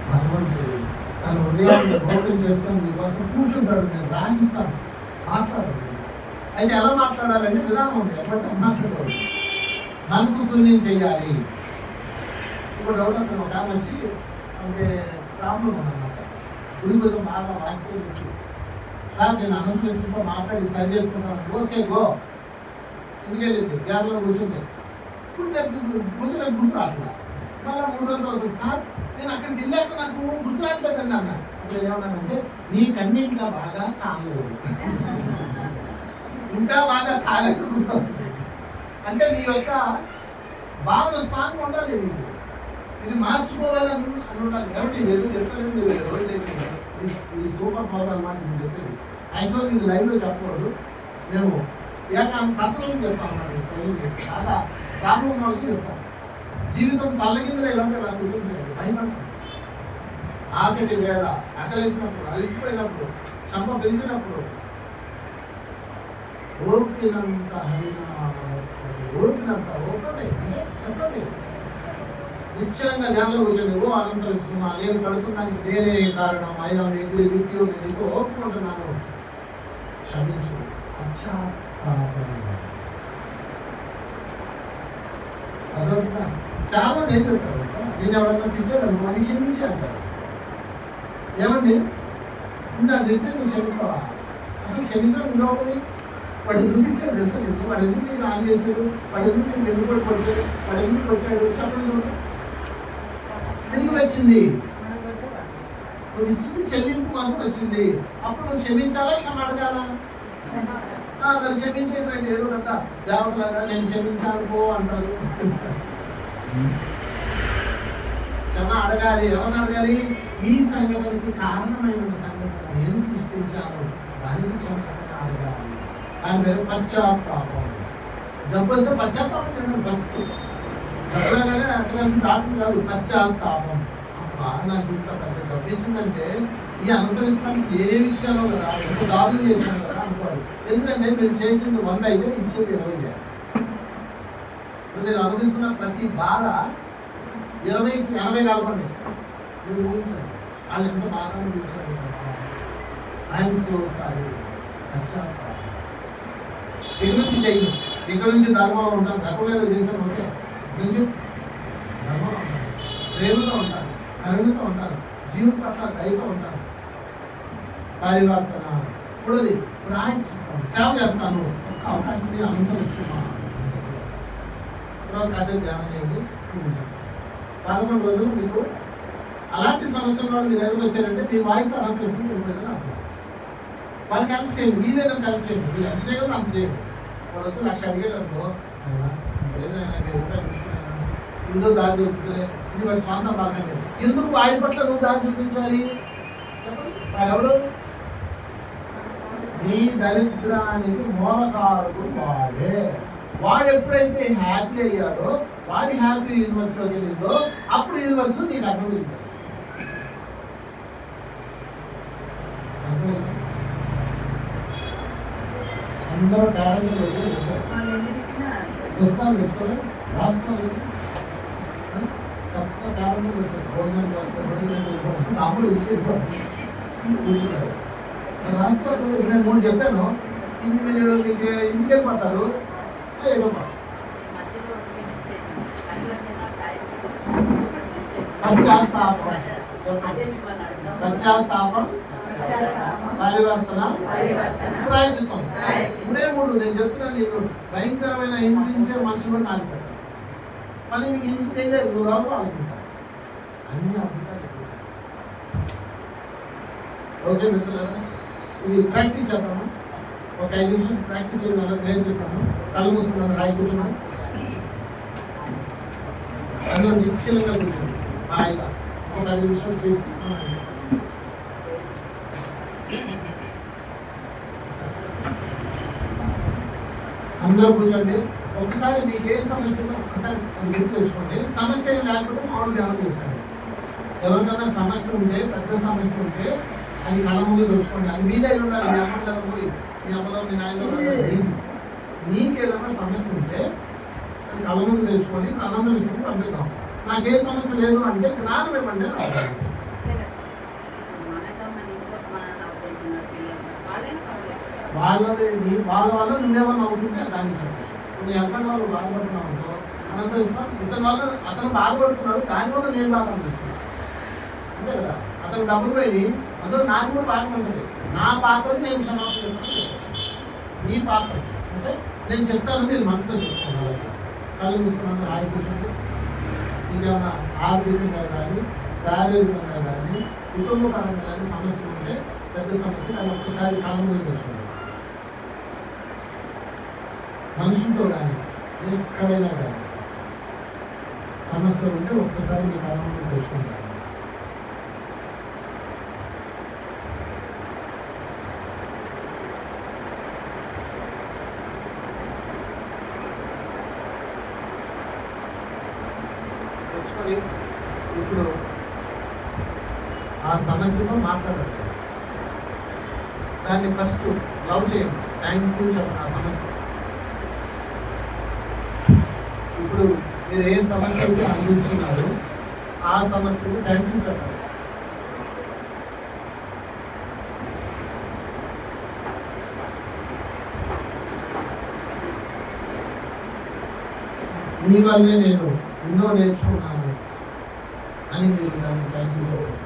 భగవంతుడు తన హృదయాన్ని ఓపెన్ చేసుకొని మీకోసం కూర్చుంటాడు నేను రాసిస్తాను మాట్లాడాలి అయితే ఎలా మాట్లాడాలంటే విధానం ఉంది ఎప్పటికీ మాట్లాడకూడదు మనసు శూన్యం చేయాలి ఇప్పుడు డౌట్ అతను ఒక ఆమె వచ్చి అంటే ప్రాబ్లం ఉందన్నమాట గుడి కొంచెం బాగా వాసిపోయి సార్ నేను అనంతేశ్వరంతో మాట్లాడి సరి చేసుకుంటాను ఓకే గో ఇంటికి వెళ్ళింది గ్యాస్లో కూర్చుంది ఇప్పుడు నాకు కూర్చుని గుర్తు రావట్లా మళ్ళీ 3 రోజులు అవుతుంది సార్ నేను అక్కడికి వెళ్ళాక నాకు గుర్తు రావట్లేదండి అన్న అప్పుడు ఏమన్నానంటే నీకన్నీ ఇంకా బాగా కాలేదు ఇంకా బాగా కాలేక గుర్తొస్తుంది అంటే నీ యొక్క భావన స్ట్రాంగ్ ఉండాలి నీకు ఇది మార్చుకోవాలని ఉండాలి ఎవరి ఏదో చెప్పారండి రోజు ఇది సూపర్ పవర్ అన్నమాట నేను చెప్పేది యాక్చువల్గా ఇది లైవ్లో చెప్పకూడదు మేము పర్సనల్గా చెప్తాం అన్నమాట బాగా ప్రాబ్లం ఉన్న వాళ్ళకి చెప్తాం జీవితం తల్లకిందలు ఎలాంటి అలా కూర్చొని భయపడతాం ఆకటి వేళ ఆకలేసినప్పుడు అలసిపోయినప్పుడు చంప పిలిచినప్పుడు ఓపినంత ఓపినంత ఓపండి అంటే చెప్పండి నిశ్చలంగా ధ్యానంలో కూర్చొని ఓ అనంత విశ్వమా నేను పడుతున్నానికి నేనే కారణం అయ్యా ఎదురు విద్యు నేను ఎంతో ఓపుకుంటున్నాను క్షమించు అదొక చాలా మంది ఏం చెప్తారు సార్ నేను ఎవరన్నా తింటాడు వాడిని క్షమించి అంటారు ఏమండి నాకు తింటే నువ్వు క్షమిస్తావా అసలు క్షమించడం ఉండవు వాడు ఎందుకు తింటాడు తెలుసా నీకు వాడు ఎందుకు నీకు ఆన్ చేశాడు వాడు ఎందుకు నీకు వెనుకబడి కొట్టాడు వాడు ఎందుకు కొట్టాడు చెప్పండి ఎందుకు వచ్చింది నువ్వు ఇచ్చింది చెల్లింపు కోసం వచ్చింది అప్పుడు నువ్వు క్షమించాలా క్షమ అడగాలా నన్ను క్షమించేటువంటి ఏదో పెద్ద దేవతలాగా నేను క్షమించాను పో అంటారు క్షమ అడగాలి ఎవరిని అడగాలి ఈ సంఘటనకి కారణమైన సంఘటన నేను సృష్టించాను దానికి క్షమాపణ అడగాలి దాని పేరు పశ్చాత్తాపం జబ్బు వస్తే పశ్చాత్తాపం నేను ఫస్ట్ జబ్బులాగానే అక్కడాల్సిన డాక్టర్ కాదు పశ్చాత్తాపం అబ్బా నాకు ఇంత పెద్ద జబ్బు ఇచ్చిందంటే ఈ అనంత విశ్వానికి ఏమి ఇచ్చానో కదా ఎంత దారుణం చేశాను కదా అనుకోవాలి ఎందుకంటే మీరు చేసింది 100 అయితే ఇచ్చేది 20 మీరు అనుభవిస్తున్న ప్రతి బాధ 20కి 80 కలపండి మీరు ఊహించండి వాళ్ళు ఎంత బాధ ఊహించారు ఐఎమ్ సో సారీ పశ్చాత్తాపం ఇక నుంచి చేయను ఇక నుంచి ధర్మంలో ఉంటాను గతంలో ఏదో చేశాను ఓకే నుంచి ధర్మంలో ఉంటాను ప్రేమతో ఉంటాను కరుణతో ఉంటాను జీవుల పట్ల దయతో ఉంటాను పరివర్తన ఇప్పుడుది ప్రాయశ్చిత్తం సేవ చేస్తాను ఒక్క అవకాశం అనంత ఇస్తున్నాను తర్వాత కాసేపు ధ్యానం చేయండి 11 రోజులు మీకు అలాంటి సమస్యలు మీ దగ్గర వచ్చారంటే మీ వాయిస్ అనంత ఇస్తుంది వెళ్ళిపోయిందని అర్థం వాళ్ళకి హెల్ప్ చేయండి వీలైనంత హెల్ప్ చేయండి మీరు ఎంత చేయగలరు అంత చేయండి వాడు వచ్చి 1,00,000 అడిగేటప్పుడు లేదైనా ఏదో దారి దొరుకుతుంది ఇది వాడి స్వాంతం బాగండి ఎందుకు వాడి పట్ల నువ్వు దారి చూపించాలి చెప్పండి ఎవడు నీ దరిద్రానికి మూలకారకుడు వాడే వాడు ఎప్పుడైతే హ్యాపీ అయ్యాడో వాడి హ్యాపీ యూనివర్స్లోకి వెళ్ళిందో అప్పుడు యూనివర్స్ నీకు అభివృద్ధి చేస్తుంది అందరూ పేరెంట్లు వచ్చారు పుస్తకాలు తెచ్చుకోలే రాసుకోలేదు చక్కగా పేరెంట్లు వచ్చారు భోజనం వస్తారు అప్పుడు విసిరిపోతుంది కూర్చున్నారు రాసుకోలేదు ఇప్పుడు నేను 3 చెప్పాను ఇంక మీరు మీకు ఇంటికి వెళ్ళిపోతారు పశ్చాత్తాపం పరివర్తన, ప్రాయశ్చిత్తం. మూడే మూడు నేను చెప్తున్నాను. నీకు భయంకరమైన హింసించే మనుషులు కూడా నాకు పెట్టారు. మళ్ళీ నీకు హింస చేయలేదు, నువ్వు రావు అనుకుంటారు. అన్నీ అసలు ఓకే మిత్రులారా, ఇది ప్రాక్టీస్ చేద్దామా? ఒక 5 నిమిషాలు ప్రాక్టీస్ చేయడం నేర్పిస్తాను. కళ్ళు మూసుకున్నాను, రాయి కూర్చున్నాను. అందరూ నిశ్చలంగా కూర్చోండి. హాయిగా ఒక 5 నిమిషాలు చేసి అందరూ కూర్చోండి. ఒకసారి మీకు ఏ సమస్య ఉందో ఒకసారి అది గుర్తు తెచ్చుకోండి. సమస్య లేకపోతే మామూలు ధ్యానం చేసుకోండి. ఎవరికైనా సమస్య ఉంటే, పెద్ద సమస్య ఉంటే అది కళ్ళ ముందు తెచ్చుకోండి. అది మీ దగ్గర ఉండాలి. మీ అమ్మ కదా పోయి మీ అమ్మలో మీ నాయనలో మీది. మీకు ఏదైనా సమస్య ఉంటే అది కళ్ళ ముందు తెచ్చుకొని ఆనందం పంపిద్దాం. నాకు ఏ సమస్య లేదు అంటే జ్ఞానం ఇవ్వండి అని అడగాలి. వాళ్ళ వల్ల నువ్వేమన్నా అవుతుంటే దాన్ని చెప్పచ్చు. నీ హస్బెండ్ వాళ్ళు బాధపడుతున్నావు అనుకో, అనంత విశ్వాసం ఇతని వల్ల అతను బాధపడుతున్నాడు, దానివల్ల నేను బాధ అనిపిస్తున్నాను అంతే కదా. అతను డబ్బులు పోయి అందులో నాకు కూడా బాగా ఉంటుంది. నా పాత్రకి నేను క్షమాపణ చెప్తాను. నీ పాత్రకి అంటే నేను చెప్తాను, మీరు మనసులో చెప్పుకోవాలి. కళ్ళు మూసుకున్నంత రాయి కూర్చోండి. మీకేమన్నా ఆర్థికంగా కానీ, శారీరకంగా కానీ, కుటుంబపరంగా కానీ సమస్య ఉంటే, పెద్ద సమస్య దాన్ని ఒక్కసారి కళ్ళ ముందు తెచ్చుకోండి. మనుషులతో కానీ ఎక్కడైనా కానీ సమస్య ఉంటే ఒక్కసారి మీ కళ్ళ ముందు తెచ్చుకుంటారు. ఇప్పుడు ఆ సమస్యతో మాట్లాడండి. దాన్ని ఫస్ట్ లవ్ చేయండి, థ్యాంక్ యూ చెప్పండి. ఆ సమస్య ఇప్పుడు మీరు ఏ సమస్య అయితే అనుభవిస్తున్నారు ఆ సమస్యకి థ్యాంక్ యూ చెప్పండి. మీ వల్లే నేను ఎన్నో నేర్చుకున్నాను అని మీరు దాన్ని థ్యాంక్ యూ చెప్పండి.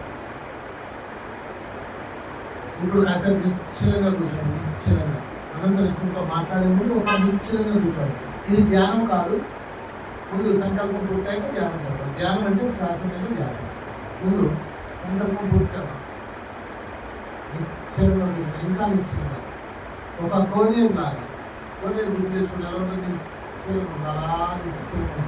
ఇప్పుడు కాసేపు నిశ్చలంగా కూర్చోండి. నిశ్చలంగా అనంత విషయంతో మాట్లాడే ముందు ఒక నిశ్చలంగా కూర్చోండి. ఇది ధ్యానం కాదు. ముందు సంకల్పం పూర్తయితే ధ్యానం చేద్దాం. ధ్యానం అంటే శ్వాస మీద ధ్యాస. ముందు సంకల్పం పూర్తి చేద్దాం. నిశ్చలంగా కూర్చోండి. ఇంకా నిశ్చలంగా ఒక కోనేరు లాగా. కోనేరు గుర్తు తెచ్చుకుని ఎలా ఉంటుంది? నిశ్చలంగా అలా నిశ్చలంగా.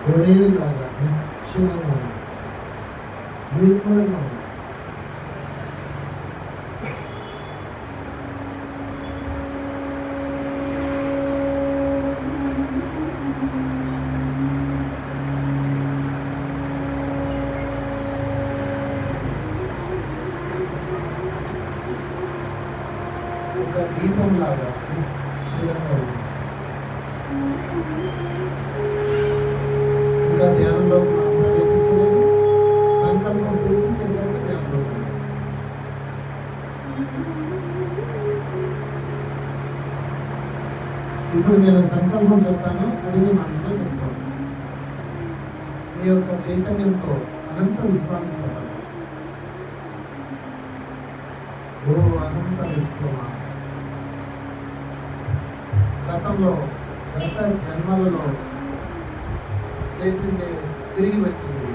కోనేరులాగా నిశ్చలంగా నిర్మలంగా ఒక దీపం లాగా నిశ్చలంగా ఇంకా ధ్యానంలో మనం ప్రవేశించలేదు. సంకల్పం పూర్తి చేశాక ధ్యానంలో ఇప్పుడు నేను సంకల్పం చెప్తాను, అది మీ మనసులో చెప్పుకోండి. మీ యొక్క చైతన్యంతో అనంత విశ్వాన్ని చెప్పండి. ఓ అనంత విశ్వమా, గతంలో గత జన్మలలో చేసిందే తిరిగి వచ్చింది.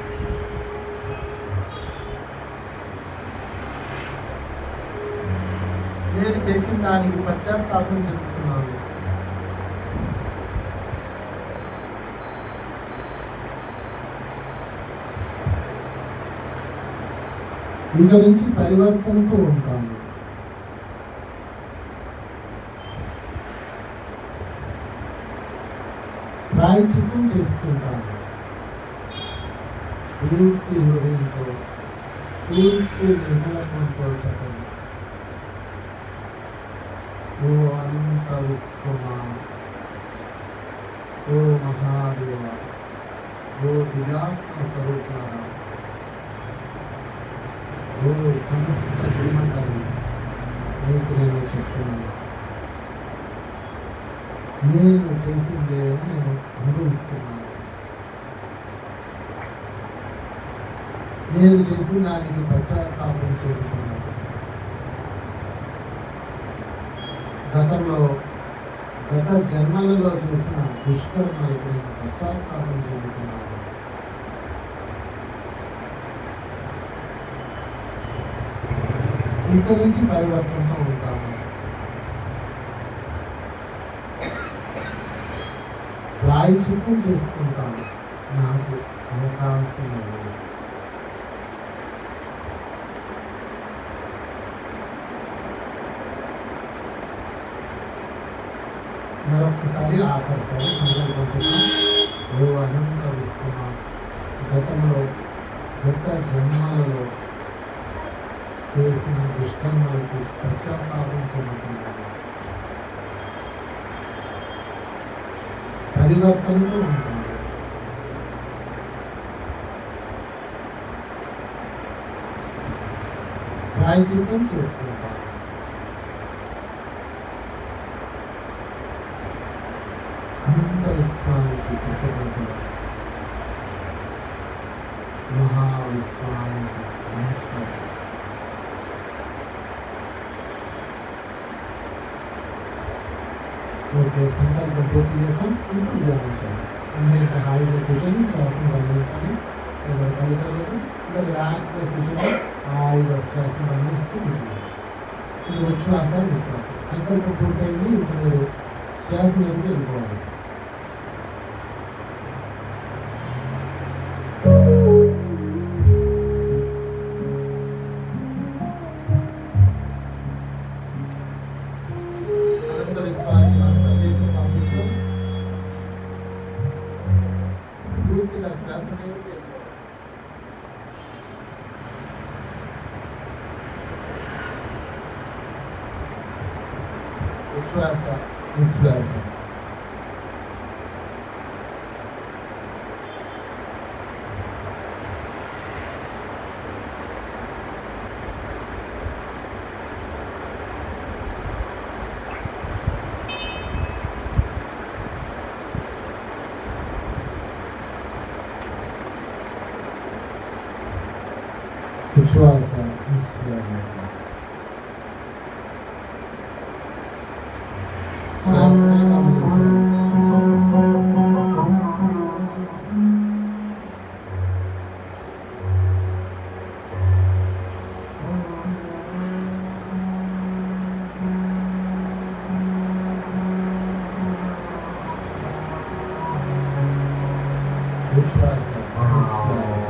నేను చేసిన దానికి పశ్చాత్తాపం చెందుతున్నాను. ఇక నుంచి పరివర్తనతో ఉంటాను. ప్రాయశ్చిత్తం చేసుకుంటాను. పూర్తి హృదయంతో, పూర్తి నిర్మలత్వంతో చెప్పండి. ఓ అనంత విశ్వమా, ఓ మహాదేవ, ఓ దివ్యాత్మ స్వరూపారా, ఓ సమస్త గురుమండలి మీకు నేను చెప్తున్నాను, నేను చేసిందే నేను అనుభవిస్తున్నాను. నేను చేసిన దానికి పశ్చాత్తాపం చెందుతున్నాను. గత జన్మలలో చేసిన దుష్కర్మలకు నేను పశ్చాత్తాపం చెందుతున్నాను. ఇక నుంచి పరివర్తనతో ఉంటాను. ప్రాయశ్చిత్తం చేసుకుంటాను. నాకు అవకాశం ఇవ్వండి. మరొకసారి ఆఖరిసారి సంకల్పం చెప్పాం. ఓ అనంత విశ్వమ, గత జన్మలలో చేసిన దుష్కర్మలకి పశ్చాత్తాపం చెందుతున్నాను. పరివర్తనతో ఉంటాను. ప్రాయశ్చిత్తం చేసుకుంటాను. అనంత విశ్వానికి కృతజ్ఞతలు. మహావిశ్వానికి నమస్కారం. ఓకే, సంకల్పం పూర్తి చేసాం. ఇప్పుడు ధ్యానించాలి. అందరికీ హాయిగా కూర్చొని శ్వాసను గమనించాలి. ఎవరు కళ్ళు తెరవదు. ఇంకా రిలాక్స్గా కూర్చొని హాయిగా శ్వాసను గమనిస్తూ కూర్చోండి. ఇది ఉచ్ఛ్వాస విశ్వాస. సంకల్పం పూర్తయింది. ఇంకా మీరు శ్వాస మీదకి వెళ్ళిపోవాలి. అనంత విశ్వానికి మన సందేశం పంపించు. పూర్తిగా శ్వాస మీదకి వెళ్ళిపోవాలి. ఉచ్ఛ్వాస విశ్వాస. ఉచ్ఛ్వాస విశ్వాస. శ్వాసని గమనించండి. ఉచ్ఛ్వాస విశ్వాస.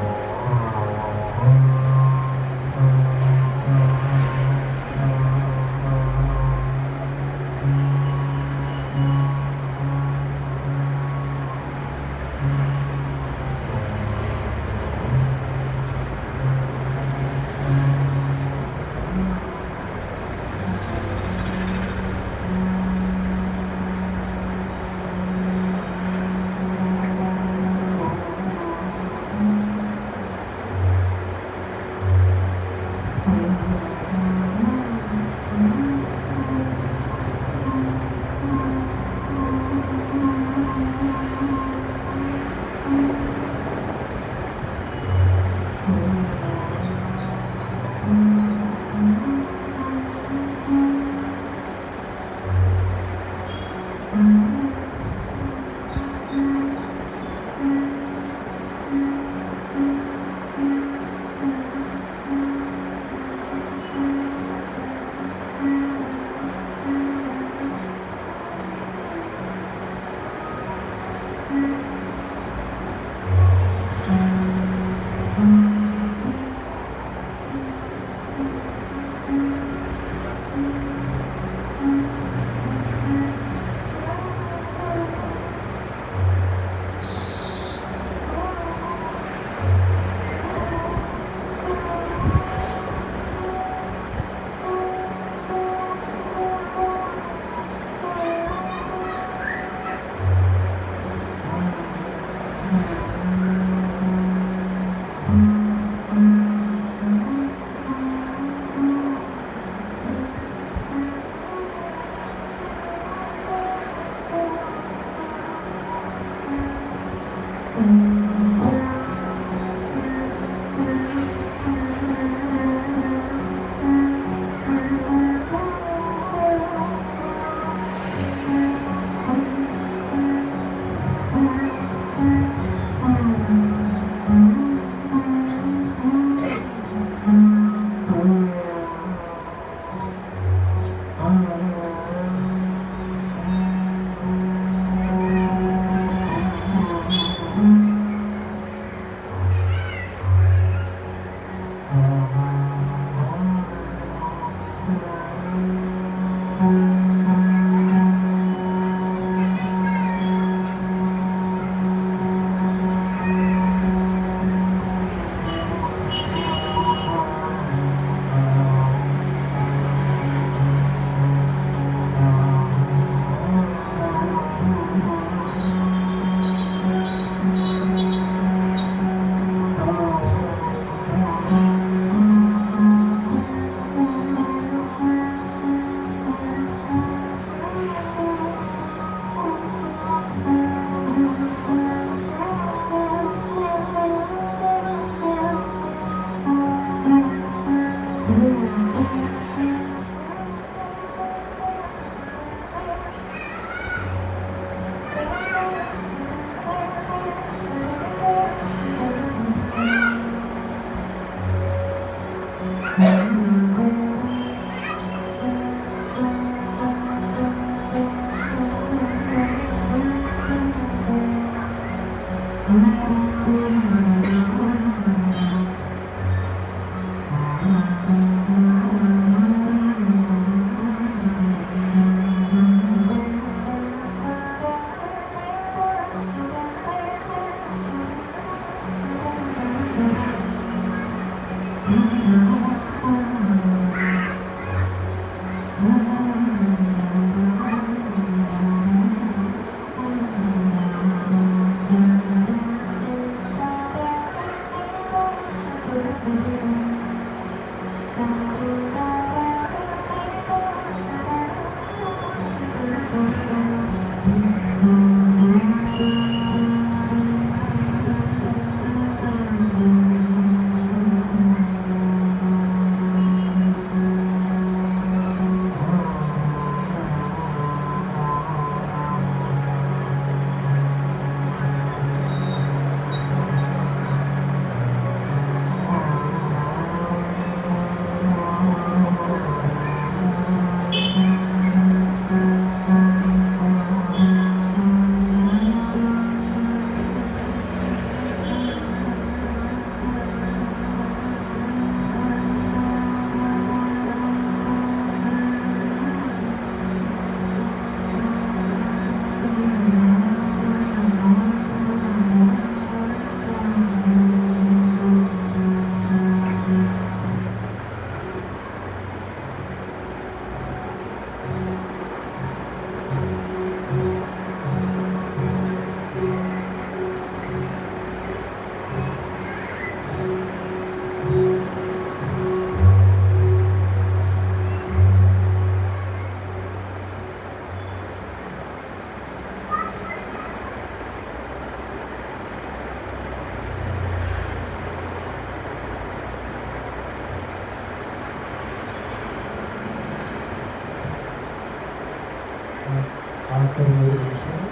ఆఖరి 3 నిమిషాలు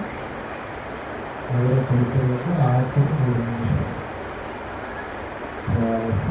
ఎవరో పడుకోలేక ఆఖరి 3 నిమిషాలు శ్వాస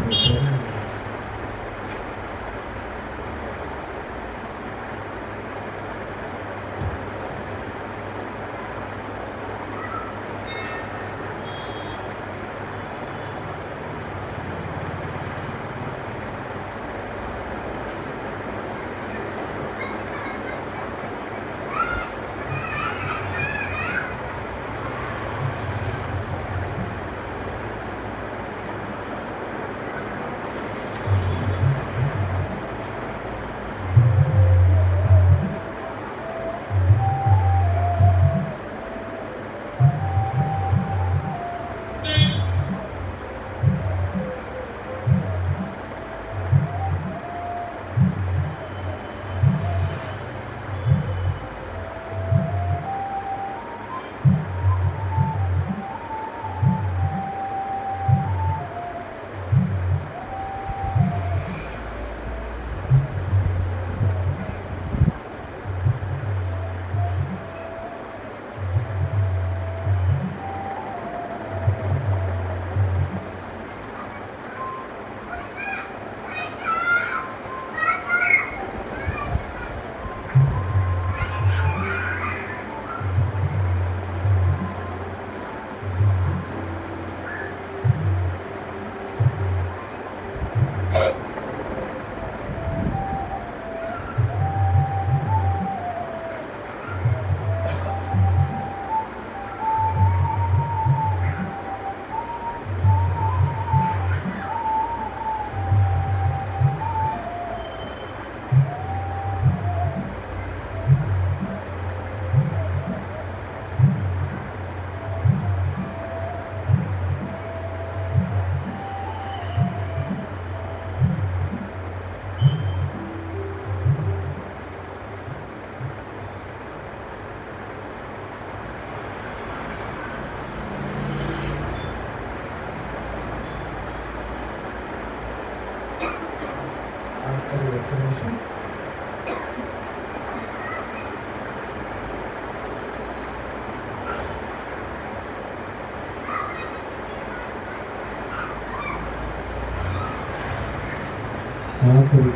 ఆఖరి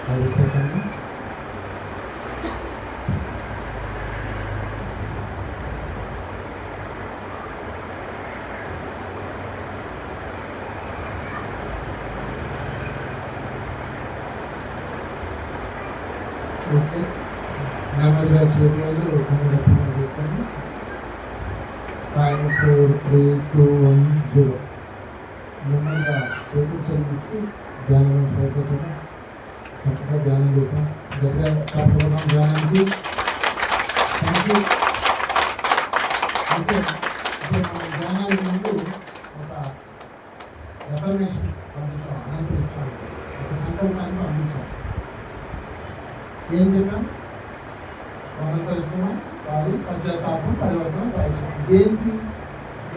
10 సెకండ్లు ఓకే. నెమ్మదిగా చేతులు కన్నడ పెట్టుకొని 5 4 3 2 1 0 నెమ్మదిగా చేతులు తొలగిస్తూ ధ్యానం ప్రయత్నించడం చక్కగా ధ్యానం చేసాం. గట్టిగా చాపుకున్నాం ధ్యానానికి. Thank you. అయితే ఇప్పుడు మనం ధ్యానానికి ముందు ఒక ఎఫర్మేషన్ పంపించాం. అనంత విశ్వానికి ఒక సంకల్పాన్ని పంపించాం. ఏం చెప్పాం? అనంత విశ్వం పశ్చాత్తాపం పరివర్తన ప్రయత్నం. దేనికి?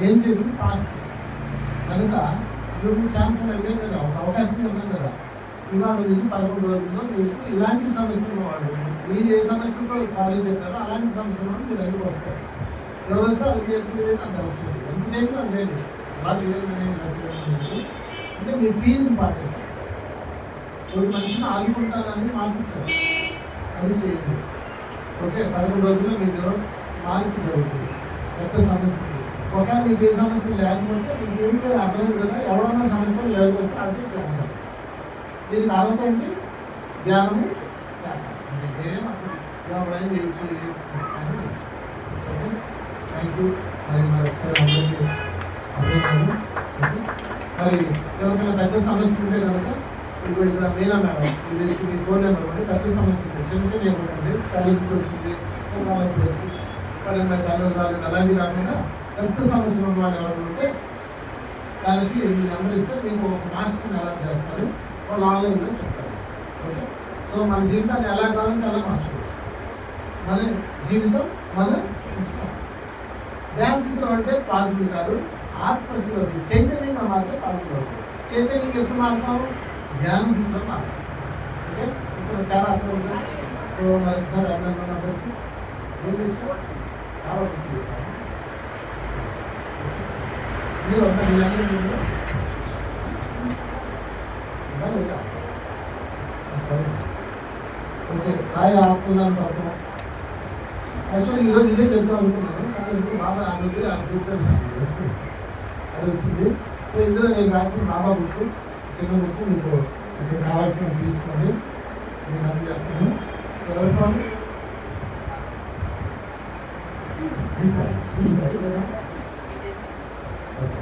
ఏం చేసి పాస్ట్ కనుక మీకు ఛాన్స్ అడిగాం కదా, ఒక అవకాశం ఇవ్వడం కదా. ఇవాళ నుంచి 11 రోజుల్లో మీకు ఇలాంటి సమస్యలు వాడు మీరు ఏ సమస్యతో సాల్వ్ చెప్పారో అలాంటి సమస్యలు మీ దగ్గరికి వస్తారు. ఎవరు వస్తే వాళ్ళకి అంత వచ్చింది. ఎంత చేయండి అంత చేయండి. అలా చేయలేదు నేను ఇలా చేయడం అంటే మీ ఫీల్ ఇంపార్టెంట్. ఒక మనిషిని ఆదుకుంటారని మాటిచ్చారు, అది చేయండి. ఓకే, 11 రోజుల్లో మీకు మార్పు జరుగుతుంది. పెద్ద సమస్యకి ఒకవేళ మీకు ఏ సమస్య లేకపోతే మీకు ఏం పేరు అర్థమైంది కదా. ఎవరన్నా సమస్యలు లేకపోతే అడిగే చేస్తాం. దీనికి అర్హత ఏంటి? ధ్యానము శాఖ. అంటే ఎవరైనా చేయొచ్చు. Okay, thank you. మరి ఒకసారి అందరికీ అభినందనలు. మరి ఎవరికైనా పెద్ద సమస్య ఉంటే కనుక ఇదిగో ఇక్కడ మీనా మేడం, ఇది మీ ఫోన్ నెంబర్ ఉంటే పెద్ద సమస్య ఉంటుంది. చిన్న చిన్న ఏమంటే తల్లికి వచ్చింది, వాళ్ళకి వచ్చింది, వాళ్ళ తల్లి రాలేదు, అలాంటివి కాకుండా పెద్ద సమస్యలు ఉన్న వాళ్ళు ఎవరైనా ఉంటే దానికి మీ నెంబర్ ఇస్తే మీకు ఒక మాస్టర్ని అలర్ట్ చేస్తారు. వాళ్ళు ఆన్లైన్లో చెప్తారు. ఓకే, సో మన జీవితాన్ని ఎలా కావాలంటే అలా మార్చుకోవచ్చు. మన జీవితం మన ఇష్టం. ధ్యానస్థితిలో అంటే పాజిబుల్ కాదు, ఆత్మస్థితిలోకి చైతన్యంగా మారితే పాజిబుల్ అవుతుంది. చైతన్యంగా ఎప్పుడు మారుతాము? ధ్యాన స్థితిలో మారుతాం. ఓకే, ఇక్కడ తేడా అర్థం. సో మరి సార్ అభినందన. ఏం తెచ్చా బాబా బుక్ తెచ్చా మీరు ఒక వీళ్ళందరూ లేదా సరే ఓకే సాయి ఆత్మజ్ఞాన తత్వం యాక్చువల్లీ ఈరోజు ఇదే చెప్తాం అనుకున్నాను కానీ ఎందుకు బాబా ఆ దగ్గర ఆ గ్రూప్ అది వచ్చింది. సో ఇందులో నేను రాసిన బాబా బుక్ చిన్న బుక్ మీకు ఇక్కడ కావాల్సినవి తీసుకోండి మీకు అందజేస్తాను. So welcome. ఓకే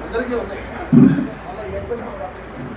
అందరికీ ఉన్నాయి అలా ఎంత పంపిస్తాను.